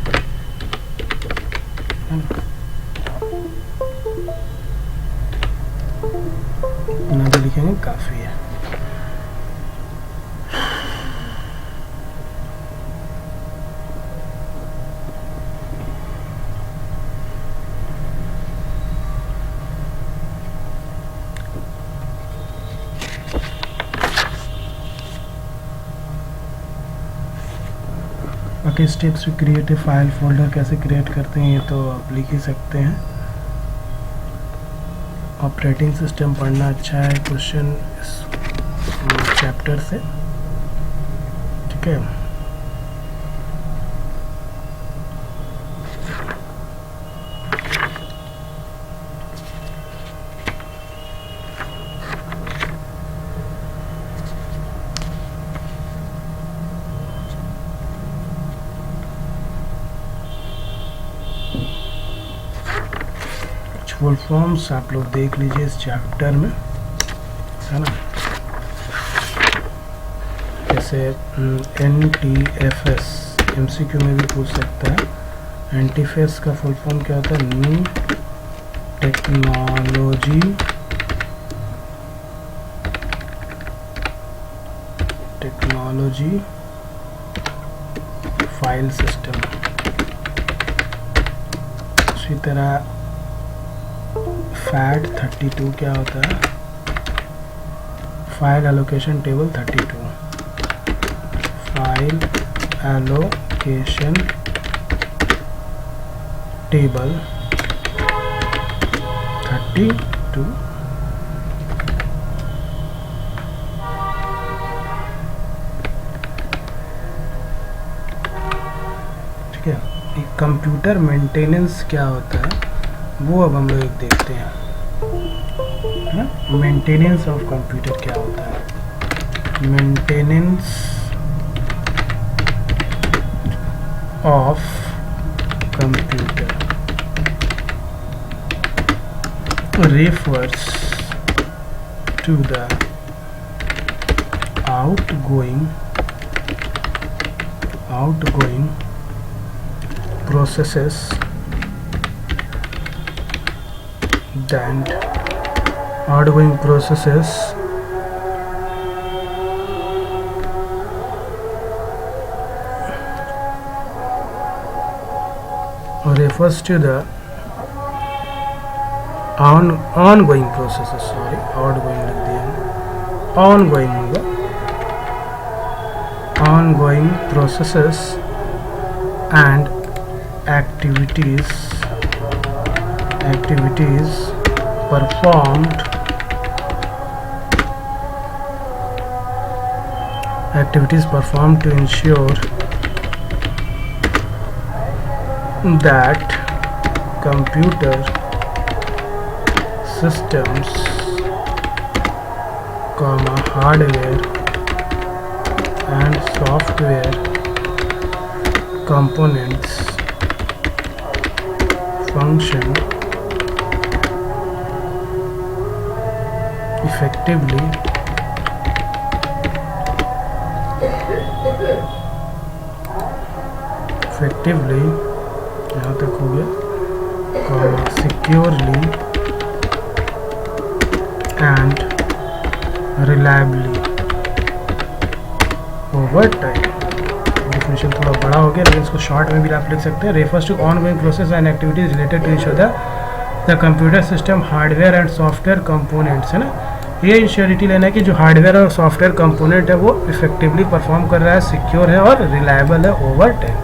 ना तो लिखेंगे काफ़ी है। बाकी स्टेप्स भी, क्रिएटिव फाइल फोल्डर कैसे क्रिएट करते हैं ये तो आप लिख ही सकते हैं। ऑपरेटिंग सिस्टम पढ़ना अच्छा है क्वेश्चन इस चैप्टर से, ठीक है। फुल फॉर्म्स आप लोग देख लीजिए इस चैप्टर में, है ना। जैसे NTFS MCQ में भी पूछ सकता है। NTFS का फुल फॉर्म क्या होता है, न्यू टेक्नोलॉजी फाइल सिस्टम। उसी तरह FAT32 क्या होता है, file allocation table 32, file allocation table 32। ठीक है, कंप्यूटर मेंटेनेंस क्या होता है वो अब हम लोग देखते हैं, है ना। मेंटेनेंस ऑफ कंप्यूटर क्या होता है, maintenance of computer refers to the outgoing processes refers to the ongoing processes, sorry outgoing लिख दिया, ongoing होगा, ongoing processes and activities performed to ensure that computer systems, hardware and software components function effectively यहाँ तक हो गया, securely and reliably over time। Definition थोड़ा बड़ा हो गया लेकिन इसको शॉर्ट में भी आप लिख सकते हैं। Refers to ongoing process and activities related to ensure the computer system hardware and software components, है ना। ये इंश्योरिटी लेना है कि जो हार्डवेयर और सॉफ्टवेयर कंपोनेंट है वो इफेक्टिवली परफॉर्म कर रहा है, सिक्योर है और रिलायबल है ओवर टाइम।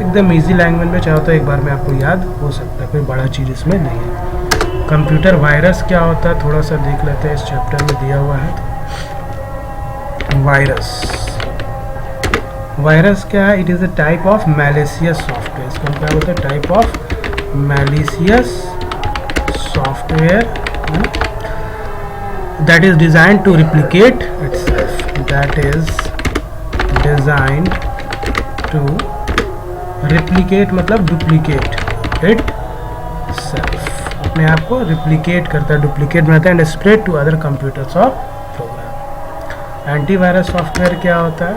एकदम ईजी लैंग्वेज में चाहो तो एक बार में आपको याद हो सकता है, कोई बड़ा चीज़ इसमें नहीं है। कंप्यूटर वायरस क्या होता है थोड़ा सा देख लेते हैं, इस चैप्टर में दिया हुआ है। वायरस क्या है, it is a type of malicious software. इसको क्या बोलते हैं, type of malicious software that is designed to replicate itself, that is designed to replicate मतलब डुप्लीकेट इट सेल्फ, अपने आप को रिप्लिकेट करता है, डुप्लीकेट बनाता है and spread to other computers और प्रोग्राम। एंटीवायरस सॉफ्टवेयर क्या होता है,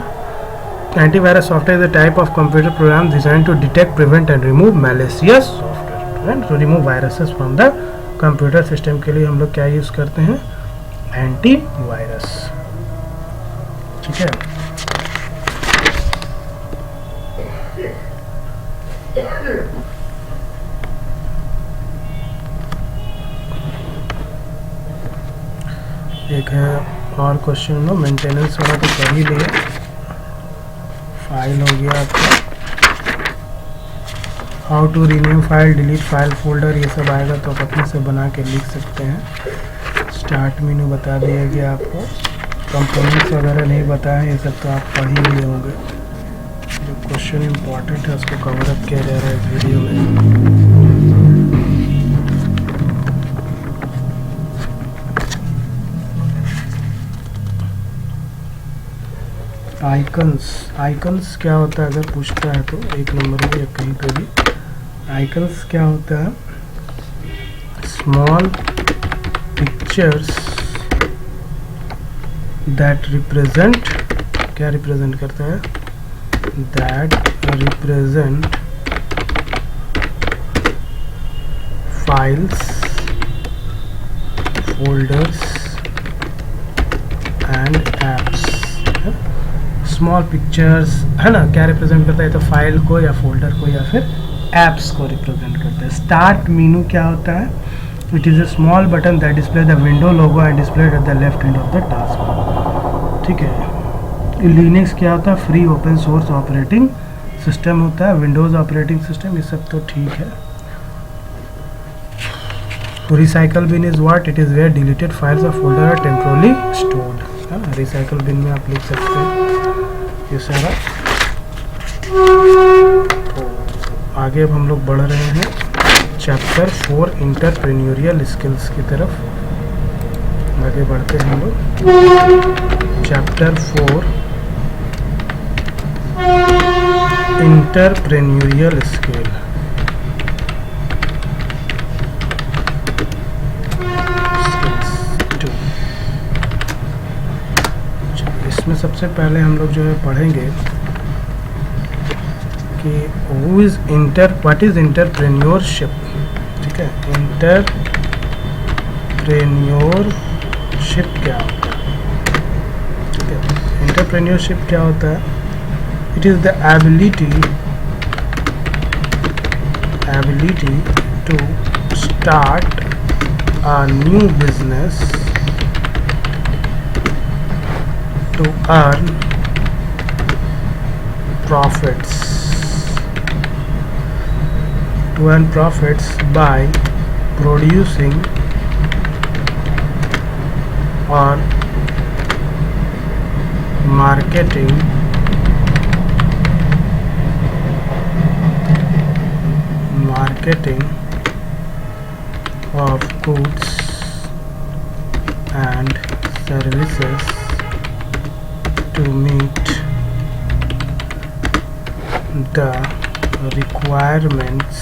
antivirus software is a type of computer program design to detect, prevent and remove malicious software, to remove viruses from the computer system. के लिए हम लोग क्या use करते हैं, एंटीवायरस। ठीक है, एक है और क्वेश्चन लो, मेंटेनेंस वाला तो कर ही लिया। फाइल हो गया आपका, how to rename file, delete file, folder, ये सब आएगा तो आप अपने से बना के लिख सकते हैं। स्टार्ट मेनू बता दिया गया आपको, कंपोनेंट्स वगैरह नहीं बताया, ये सब तो आप पढ़ ही लिए होंगे। जो क्वेश्चन इम्पॉर्टेंट है उसको कवर अप किया जा रहा है इस वीडियो में। आइकन्स क्या होता है अगर पूछता है तो, एक नंबर में या कहीं पे भी, आइकन्स क्या होता है, स्मॉल पिक्चर्स दैट रिप्रेजेंट, क्या रिप्रेजेंट करता है, that represent files, folders and apps. Small pictures है ना, क्या रिप्रेजेंट करता है, तो फाइल को या फोल्डर को या फिर एप्स को रिप्रेजेंट करता है। स्टार्ट मेनू क्या होता है, it is a small button that display the window logo and display at the left end of the task. ठीक है, लिनक्स क्या होता है? Free open source operating system होता है, विंडोज़ ऑपरेटिंग सिस्टम, ये सब तो ठीक है। Recycle bin is what? It is where deleted files और फोल्डर आर टेम्पोरली स्टोर्ड, है ना। रिसाइकल बिन में आप लिख सकते हैं ये सारा। तो आगे अब हम लोग बढ़ रहे हैं चैप्टर 4 इंटरप्रेन्योरियल स्किल्स की तरफ। आगे बढ़ते हैं हम लोग चैप्टर 4 इंटरप्रेन्योरियल स्किल। इसमें सबसे पहले हम लोग जो है पढ़ेंगे कि व्हाट इज इंटरप्रेन्योरशिप। ठीक है, इंटरप्रेन्योरशिप क्या होता है? ठीक है, इंटरप्रेन्योरशिप क्या होता है? It is the ability to start a new business to earn profits by producing or marketing of goods and services to meet the requirements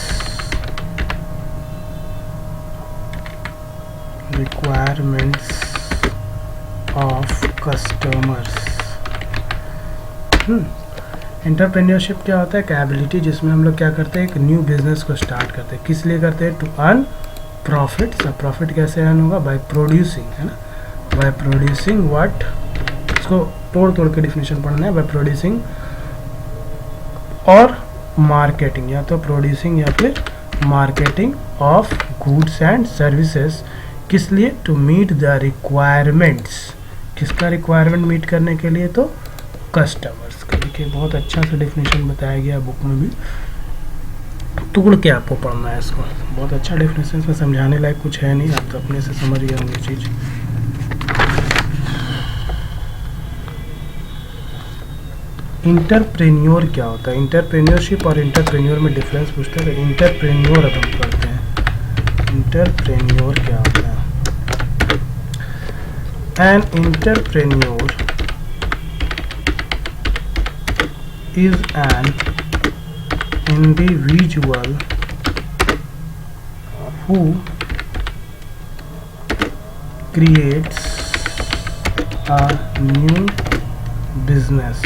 of customers। Entrepreneurship क्या होता है? एक एबिलिटी जिसमें हम लोग क्या करते हैं, एक न्यू बिजनेस को स्टार्ट करते हैं। किस लिए करते हैं? To earn profit. सब प्रॉफिट कैसे अर्न होगा? बाय प्रोड्यूसिंग, है ना। बाय प्रोड्यूसिंग व्हाट, इसको तोड़ तोड़ के डिफिनेशन पढ़ना है। बाय प्रोड्यूसिंग और मार्केटिंग, या तो प्रोड्यूसिंग या फिर marketing of goods and services. किस लिए? To meet the requirements. किसका रिक्वायरमेंट मीट करने के लिए? तो कस्टमर्स का। देखिए बहुत अच्छा सा डेफिनेशन बताया गया बुक में भी, तोड़ के आपको पढ़ना है इसको। बहुत अच्छा डेफिनेशन, में समझाने लायक कुछ है नहीं, आप तो अपने से समझ गए होंगे चीज़। इंटरप्रेन्योर क्या होता है? इंटरप्रेन्योरशिप और इंटरप्रेन्योर में डिफरेंस पूछता है। इंटरप्रेन्योर अब हम पढ़ते हैं। इंटरप्रेन्योर क्या होता है? An entrepreneur is an individual who creates a new business।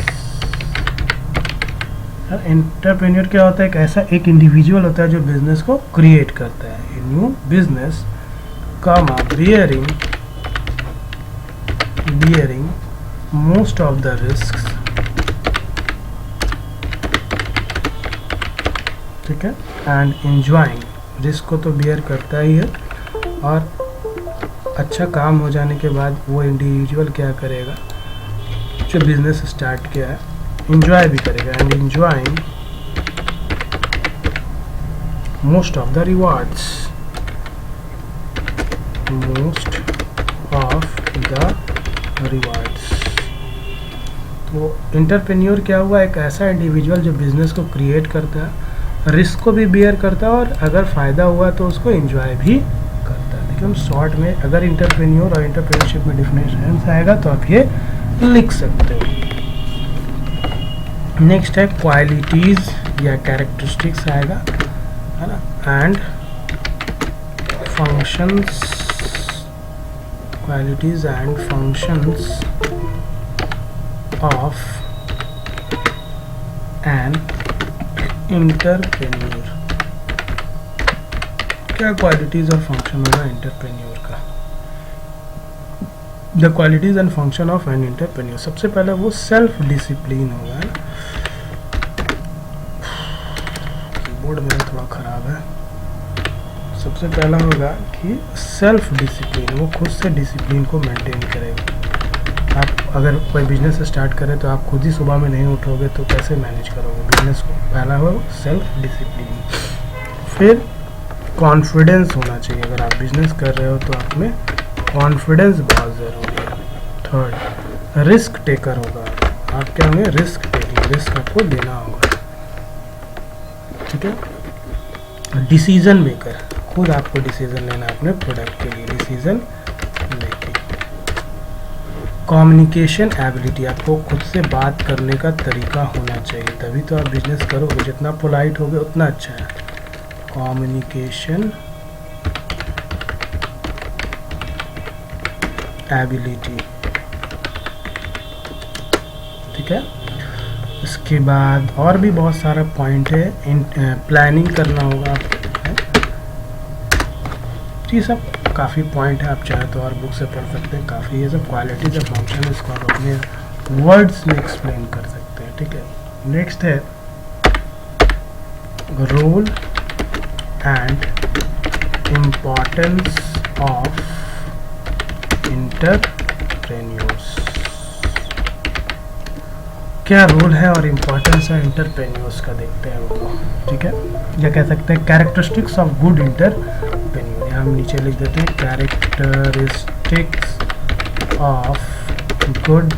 Entrepreneur क्या होता है? एक ऐसा एक इंडिविजुअल होता है जो बिजनेस को क्रिएट करता है। A new business bearing most of the risks, ठीक है, एंड एंजॉइंग, रिस्क को तो बियर करता ही है, और अच्छा काम हो जाने के बाद वो इंडिविजुअल क्या करेगा, जो बिजनेस स्टार्ट किया है, एंजॉय भी करेगा। And enjoying most of the rewards, तो इंटरप्रेन्योर क्या हुआ? एक ऐसा इंडिविजुअल जो बिजनेस को क्रिएट करता है, रिस्क को भी बियर करता है, और अगर फ़ायदा हुआ तो उसको एंजॉय भी करता है। देखिए हम शॉर्ट में अगर इंटरप्रेन्योर और इंटरप्रेन्योरशिप में डिफरेंस आएगा तो आप ये लिख सकते हो। नेक्स्ट है क्वालिटीज़ या कैरेक्टरिस्टिक्स आएगा, है ना, and functions, qualities and functions of an entrepreneur. क्या क्वालिटीज और फंक्शन होगा इंटरप्रेन्योर का? The qualities and function of an entrepreneur, सबसे पहले वो सेल्फ डिसिप्लिन होगा। कीबोर्ड मेरा थोड़ा खराब है। सबसे पहला होगा कि सेल्फ डिसिप्लिन, वो खुद से डिसिप्लिन को मेंटेन करेगा। आप अगर कोई बिजनेस स्टार्ट करे तो आप खुद ही सुबह में नहीं उठोगे तो कैसे मैनेज करोगे बिजनेस को। पहला हो सेल्फ डिसिप्लिन, फिर कॉन्फिडेंस होना चाहिए। अगर आप बिजनेस कर रहे हो तो आप में कॉन्फिडेंस बहुत ज़रूरी है। थर्ड, रिस्क टेकर होगा आप, क्या होंगे, रिस्क टेकिंग, रिस्क आपको लेना होगा, ठीक है। डिसीजन मेकर, खुद आपको डिसीजन लेना है अपने प्रोडक्ट के लिए, डिसीजन मेकिंग। कम्युनिकेशन एबिलिटी, आपको खुद से बात करने का तरीका होना चाहिए, तभी तो आप बिजनेस करोगे। जितना पोलाइट होगे उतना अच्छा है। कम्युनिकेशन एबिलिटी, ठीक है। इसके बाद और भी बहुत सारा पॉइंट है। प्लानिंग करना होगा आपको, ये सब काफ़ी पॉइंट है। आप चाहे तो और बुक से पढ़ सकते हैं, काफ़ी ये सब क्वालिटीज ऑफ फंक्शन, इसको आप अपने वर्ड्स में एक्सप्लेन कर सकते हैं, ठीक है। नेक्स्ट है role and importance of entrepreneurs. क्या रोल है और इम्पोर्टेंस है एंटरप्रेन्योर्स का, देखते हैं वो, ठीक है। या कह सकते हैं कैरेक्टरिस्टिक्स ऑफ गुड एंटरप्रेन्योर, यहाँ हम नीचे लिख देते हैं कैरेक्टरिस्टिक्स ऑफ गुड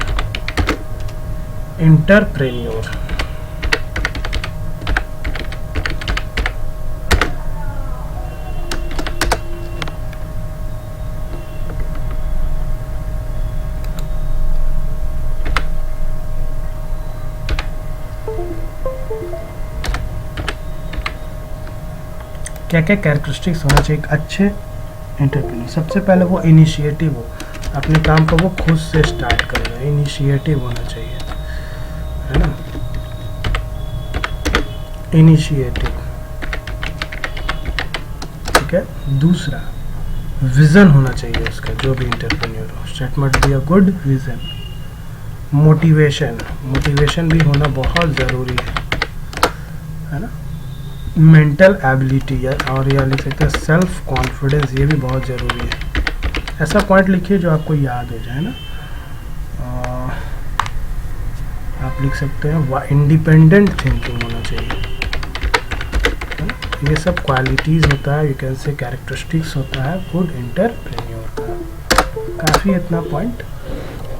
एंटरप्रेन्योर। क्या क्या कैरेक्टरिस्टिक्स होना चाहिए एक अच्छे एंटरप्रेन्योर। सबसे पहले वो इनिशिएटिव हो, अपने काम को वो खुद से स्टार्ट करेगा, इनिशिएटिव होना चाहिए, है ना, इनिशिएटिव, ठीक है। दूसरा, विजन होना चाहिए उसका, जो भी एंटरप्रेन्योर हो, that must be a good vision. Motivation, motivation भी होना बहुत ज़रूरी है ना। मेंटल एबिलिटी, और या लिख सकते हैं सेल्फ कॉन्फिडेंस, ये भी बहुत ज़रूरी है। ऐसा पॉइंट लिखिए जो आपको याद हो जाए ना। आप लिख सकते हैं इंडिपेंडेंट थिंकिंग होना चाहिए, है ना? ये सब क्वालिटीज़ होता है, यू कैन से कैरेक्टरिस्टिक्स होता है गुड एंटरप्रेन्योर का। काफ़ी इतना पॉइंट।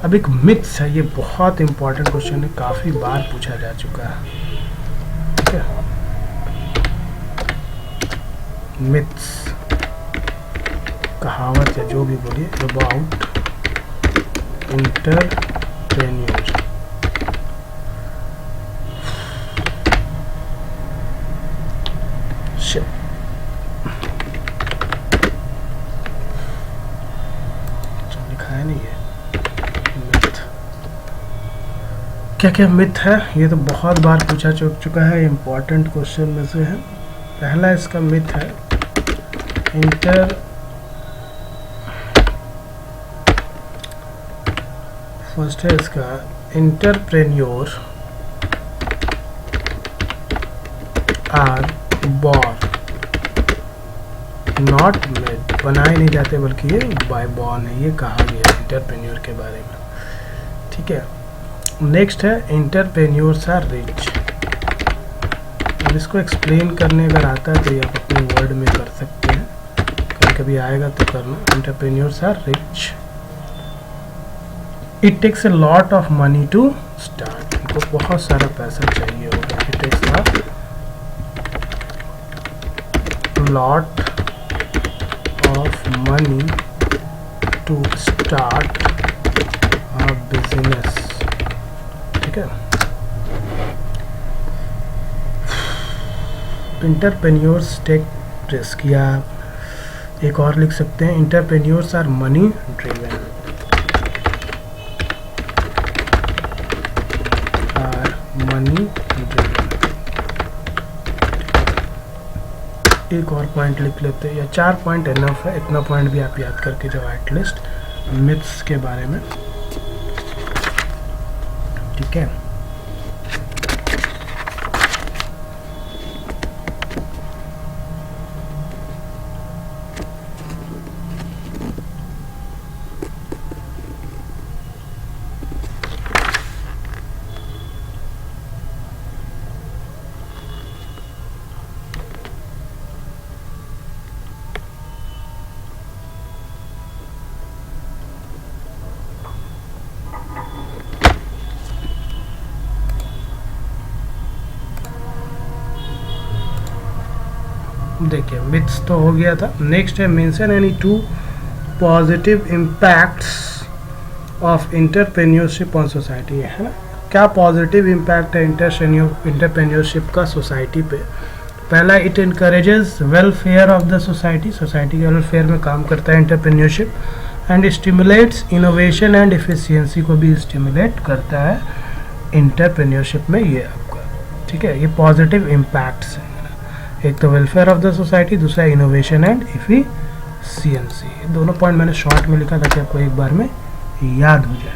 अब एक मिथ्स है, ये बहुत इंपॉर्टेंट क्वेश्चन है, काफ़ी बार पूछा जा चुका है, ठीक है। मिथ्स, कहावत या जो भी बोलिए, अबाउट एंटरप्रेन्योर। लिखा है नहीं है मिथ, क्या क्या मिथ है, ये तो बहुत बार पूछा चुका है, इम्पोर्टेंट क्वेश्चन में से है। पहला इसका मिथ है फर्स्ट है इसका, entrepreneur are born not made, बनाए नहीं जाते बल्कि ये बाय बॉर्न है, ये कहा गया है एंटरप्रेन्योर के बारे में, ठीक है। नेक्स्ट है एंटरप्रेन्योर्स आर रिच। अब इसको एक्सप्लेन करने अगर आता है तो ये आप अपने वर्ड में कर सकते हैं, कभी कभी आएगा तो करना। Entrepreneurs are rich, it takes a lot of money to start, इनको बहुत सारा पैसा चाहिए होगा। It takes a lot of money to start a business, ठीक है। एंटरप्रेन्योर्स टेक रिस्क, या एक और लिख सकते हैं entrepreneurs are money driven, money driven. एक और पॉइंट लिख लेते हैं, या 4 पॉइंट इनफ है, इतना पॉइंट भी आप याद करके जाओ एटलीस्ट मिथ्स के बारे में, ठीक है। देखिए मिथ्स तो हो गया था। नेक्स्ट है mention any 2 positive impacts of entrepreneurship on society, है ना। क्या पॉजिटिव इम्पैक्ट है एंटरप्रेन्योरशिप का सोसाइटी पे? पहला, it encourages welfare of the society, society के वेलफेयर में काम करता है entrepreneurship. And stimulates innovation and efficiency को भी स्टिमुलेट करता है एंटरप्रेन्योरशिप में, ये आपका ठीक है। ये पॉजिटिव इम्पैक्ट्स हैं, एक तो वेलफेयर ऑफ द सोसाइटी, दूसरा इनोवेशन एंड एफिशिएंसी। दोनों पॉइंट मैंने शॉर्ट में लिखा ताकि आपको एक बार में याद हो जाए,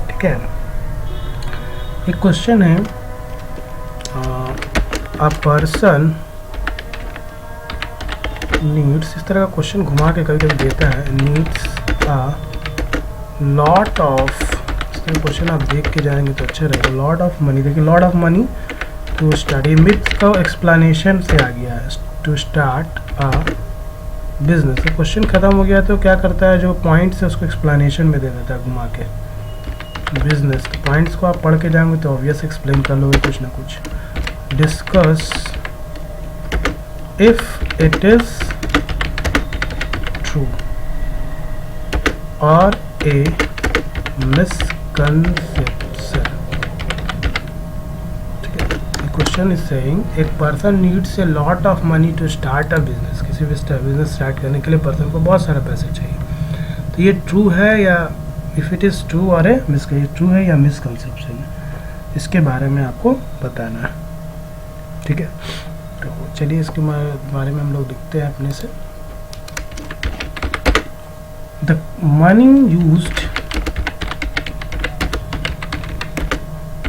ठीक है। एक क्वेश्चन है, अ पर्सन नीड्स, इस तरह का क्वेश्चन घुमा के कभी कभी देता है, नीड्स अ लॉट ऑफ, इस तरह क्वेश्चन आप देख के जाएंगे तो अच्छा रहेगा। लॉट ऑफ मनी, देखिए lot of money to start, myth का एक्सप्लेनेशन से आ गया है, to start a business. Question खत्म हो गया तो क्या करता है, जो पॉइंट्स है उसको एक्सप्लेनेशन में दे देता है घुमा के, बिजनेस। तो पॉइंट्स को आप पढ़ के जाएंगे तो ऑब्वियस एक्सप्लेन कर लोगे कुछ ना कुछ। Discuss if it is true और ए मिसकंसेप्शन, ठीक है। क्वेश्चन इज सेइंग एक person needs a lot of money to start a business, किसी भी बिजनेस स्टार्ट करने के लिए पर्सन को बहुत सारा पैसे चाहिए। तो ये ट्रू है या इफ इट इज़ ट्रू और ए ट्रू है या मिसकंसेप्शन है, इसके बारे में आपको बताना है, ठीक है। तो चलिए इसके बारे में हम लोग देखते हैं अपने से। The money used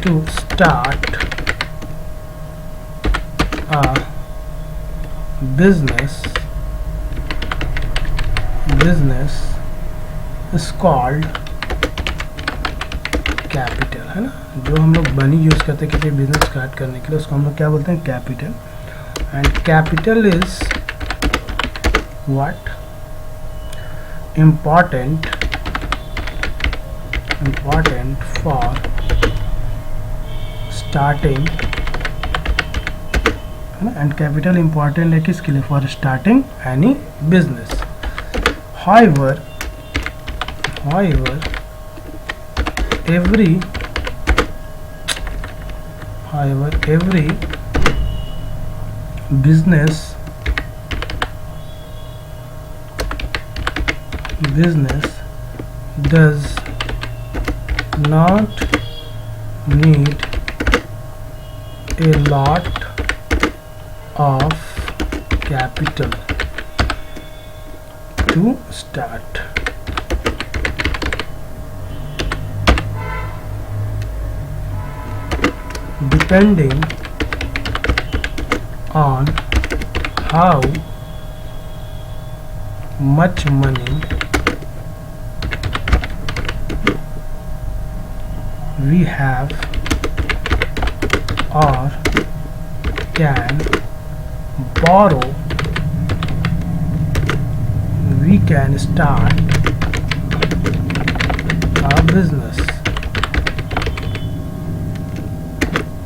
to start a business is called capital, है ना। जो हम लोग मनी यूज करते हैं किसी बिजनेस स्टार्ट करने के लिए, उसको हम लोग क्या बोलते हैं, capital. And capital is what, important for starting, है ना। एंड कैपिटल इम्पॉर्टेंट है किसके लिए, for starting any business. however every business does not need a lot of capital to start. Depending on how much money we have or can borrow, we can start a business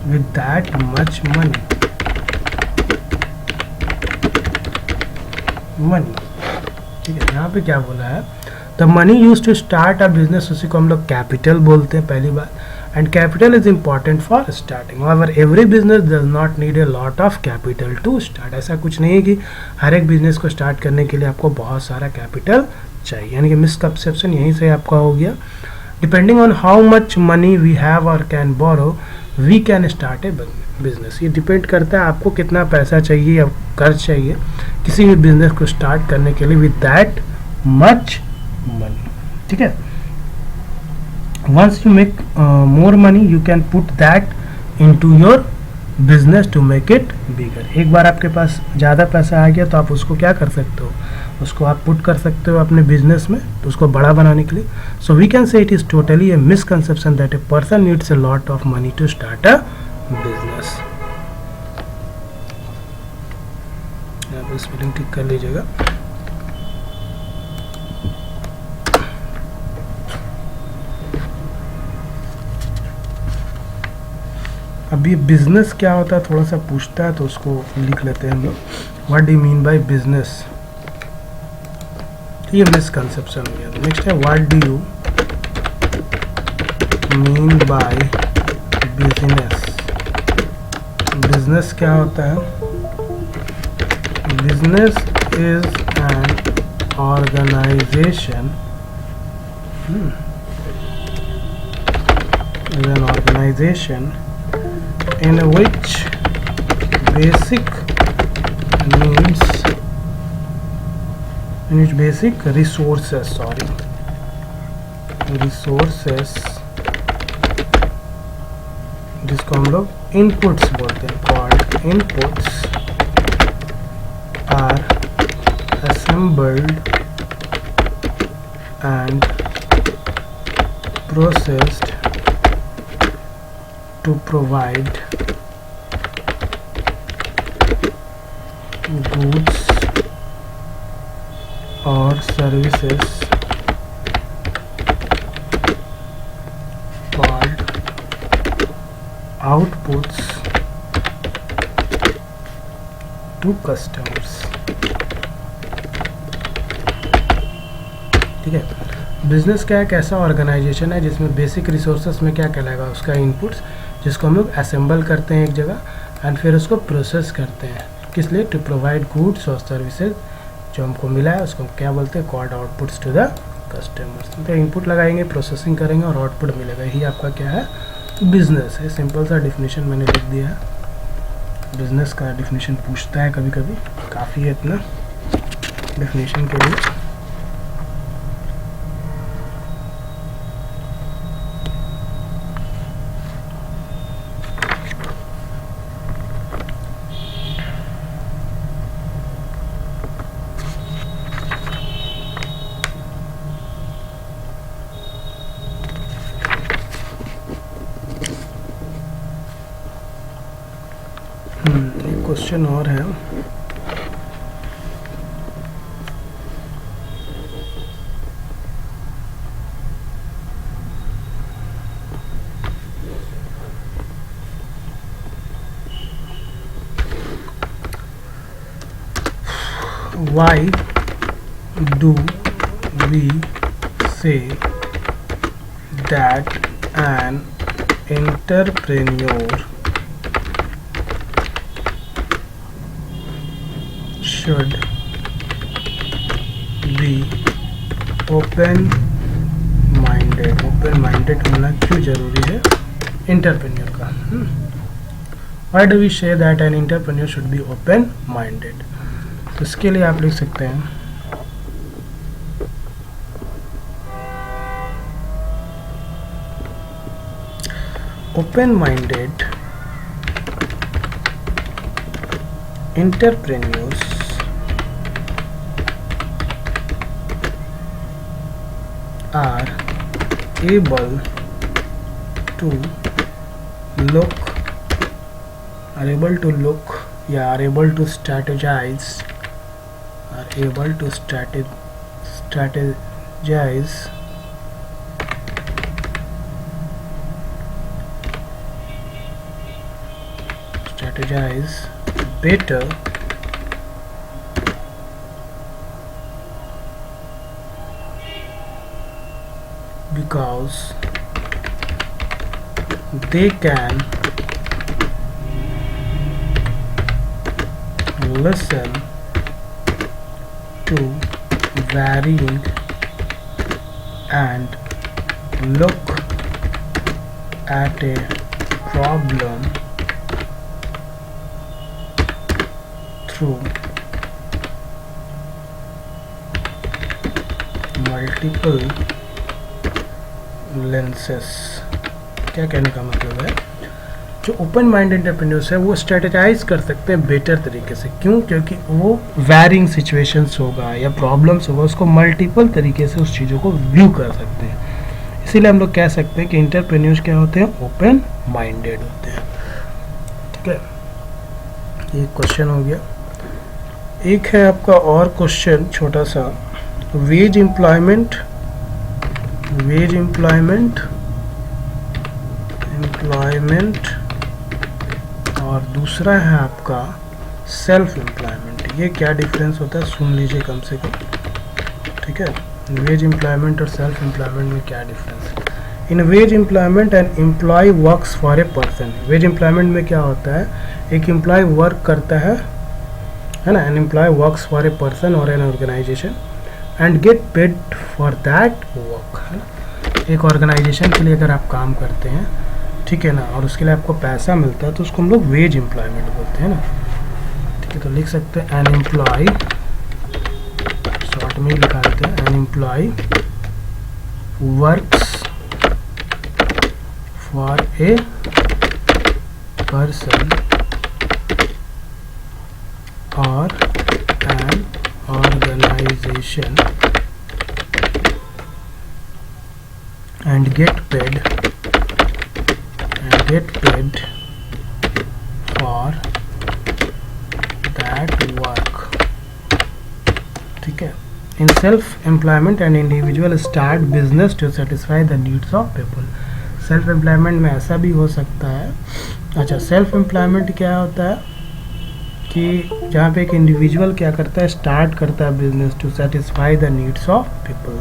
with that much money. ठीक है, यहाँ पे क्या बोला है, the money use to start a business, उसी को हम लोग कैपिटल बोलते हैं पहली बार। And capital is important for starting. However every business does not need a lot of capital to start. ऐसा कुछ नहीं है कि हर एक बिजनेस को स्टार्ट करने के लिए आपको बहुत सारा कैपिटल चाहिए, यानी कि मिसकंसेप्शन यहीं से आपका हो गया। Depending on how much money we have और can borrow we can start a business. ये डिपेंड करता है आपको कितना पैसा चाहिए या कर्ज चाहिए किसी भी बिजनेस को स्टार्ट करने के लिए, विद दैट मच मनी, ठीक है। once you make more money you can put that into your business to make it bigger। एक बार आपके पास ज़्यादा पैसा आ गया तो आप उसको क्या कर सकते हो, उसको आप पुट कर सकते हो अपने बिजनेस में, तो उसको बड़ा बनाने के लिए। So we can say it is totally a misconception that a person needs a lot of money to start a business. यहाँ पर स्पेलिंग ठीक कर लीजिएगा। अब ये बिजनेस क्या होता है थोड़ा सा पूछता है तो उसको लिख लेते हैं हम लोग। What do you mean by business, ये मिसकंसेप्शन हो गया। नेक्स्ट है what do you mean by business. Business क्या होता है? Business is an organization in which basic resources जिसको हम लोग इनपुट्स बोलते हैं, called inputs are assembled and processed to provide goods or services called outputs to customers। ठीक है, बिजनेस क्या है? कैसा ऑर्गेनाइजेशन है जिसमें बेसिक रिसोर्सेस में क्या कहलाएगा? उसका इनपुट्स, जिसको हम लोग असेंबल करते हैं एक जगह एंड फिर उसको प्रोसेस करते हैं, किस लिए? टू प्रोवाइड गुड्स और सर्विसेज, जो हमको मिला है उसको क्या बोलते हैं? Called outputs to the customers. तो इनपुट लगाएंगे, प्रोसेसिंग करेंगे और आउटपुट मिलेगा, यही आपका क्या है? बिजनेस है। सिंपल सा डिफिनीशन मैंने लिख दिया है। बिजनेस का डिफिनीशन पूछता है कभी कभी, काफ़ी है इतना डिफिनीशन के लिए। एक क्वेश्चन और है, why do we say that an entrepreneur should be open minded? Open minded होना क्यों जरूरी है एंटरप्रेन्योर का? Why do we say that an entrepreneur should be open minded? तो इसके लिए आप लिख सकते हैं open minded entrepreneurs are able to look या are able to strategize better because they can listen to varying and look at a problem through multiple lenses। क्या कहने का मतलब है? जो ओपन माइंड एंटरप्रेन्योर्स है वो स्ट्रेटेजाइज कर सकते हैं बेटर तरीके से। क्यों? क्योंकि वो वैरिंग सिचुएशंस होगा या प्रॉब्लम्स होगा, उसको मल्टीपल तरीके से उस चीज़ों को व्यू कर सकते हैं। इसीलिए हम लोग कह सकते हैं कि एंटरप्रेन्योर्स क्या होते हैं? ओपन माइंडेड होते हैं। ठीक है, ये क्वेश्चन हो गया। एक है आपका और क्वेश्चन छोटा सा, वेज एम्प्लॉयमेंट और दूसरा है आपका सेल्फ एम्प्लॉयमेंट। ये क्या डिफरेंस होता है सुन लीजिए कम से कम, ठीक है। वेज एम्प्लॉयमेंट और सेल्फ एम्प्लॉयमेंट में क्या डिफरेंस है। In wage employment an employee works for a person. Wage employment में क्या होता है, एक एम्प्लॉय वर्क करता है ना, an employee works for a person और an organisation and get paid for that work, है ना। एक ऑर्गेनाइजेशन के लिए अगर आप काम करते हैं, ठीक है ना, और उसके लिए आपको पैसा मिलता है तो उसको हम लोग वेज एम्प्लॉयमेंट बोलते हैं ना, ठीक है। तो लिख सकते हैं एन एम्प्लॉय, शॉर्ट में लिखा देते हैं, an employee works for a person or an organization and get paid for that work, ठीक है। In self-employment an individual start business to satisfy the needs of people। Self employment में ऐसा भी हो सकता है, अच्छा सेल्फ एम्प्लॉयमेंट क्या होता है कि जहाँ पे एक इंडिविजुअल क्या करता है, स्टार्ट करता है business to satisfy the needs of people,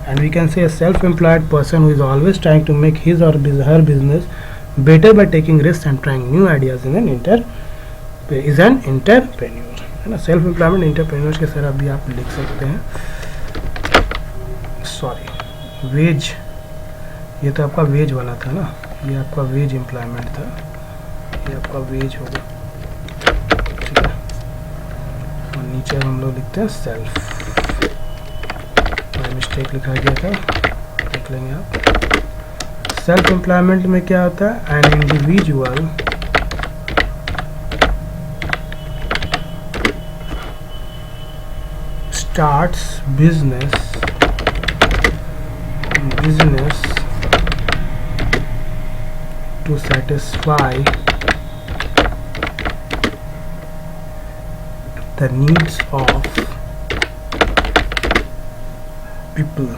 and we can say self employed person who is always trying to make his और her business better by taking risk and trying new ideas in an entrepreneur, है ना। Self employment entrepreneur के तरह भी आप लिख सकते हैं। सॉरी, वेज, ये तो आपका वेज वाला था ना, ये आपका वेज एम्प्लॉयमेंट था, ये आपका वेज होगा, ठीक है। और नीचे हम लोग लिखते हैं सेल्फ, मिस्टेक लिखा गया था, देख लेंगे आप। सेल्फ एम्प्लॉयमेंट में क्या होता है, an individual starts business to satisfy the needs of people,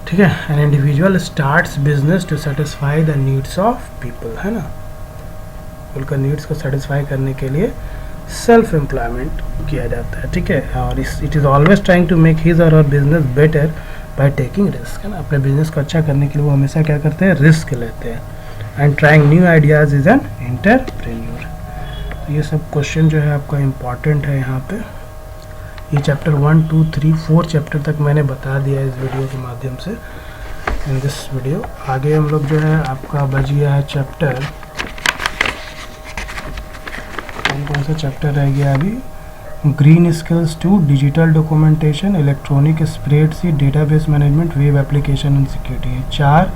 ठीक है। An individual starts business to satisfy the needs of people, है ना। उनका नीड्स को सेटिस्फाई करने के लिए सेल्फ एम्प्लॉयमेंट किया जाता है, ठीक है। और it is always trying to make his और business better by taking risk, है ना। अपने बिजनेस को अच्छा करने के लिए वो हमेशा क्या करते हैं, रिस्क लेते हैं। And trying new ideas is an entrepreneur. तो ये सब क्वेश्चन जो है आपका इम्पॉर्टेंट है यहाँ पे। ये चैप्टर 1, 2, 3, 4 चैप्टर तक मैंने बता दिया इस वीडियो के माध्यम से, इन दिस वीडियो। आगे हम लोग जो है आपका बच गया है चैप्टर, कौन सा चैप्टर रह गया अभी, green skills 2, digital documentation, electronic spreadsheet, database management, web application and security. 4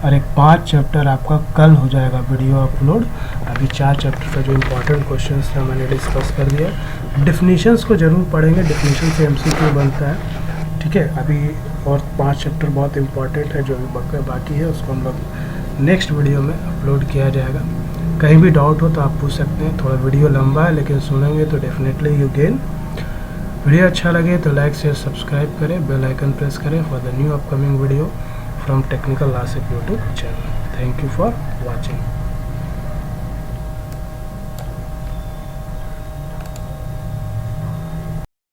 और एक 5 चैप्टर आपका कल हो जाएगा वीडियो अपलोड। अभी 4 चैप्टर का जो इम्पोर्टेंट क्वेश्चन था मैंने डिस्कस कर दिया। डेफिनेशंस को जरूर पढ़ेंगे, डेफिनेशन से MCQ बनता है, ठीक है। अभी और 5 चैप्टर बहुत इम्पोर्टेंट है जो अभी बाकी है, उसको हम लोग नेक्स्ट वीडियो में अपलोड किया जाएगा। कहीं भी डाउट हो तो आप पूछ सकते हैं। थोड़ा वीडियो लंबा है लेकिन सुनेंगे तो डेफिनेटली यू गेन। वीडियो अच्छा लगे तो लाइक शेयर सब्सक्राइब करें, बेल आइकन प्रेस करें for the new upcoming video from technical LASIK YouTube channel. Thank you for watching.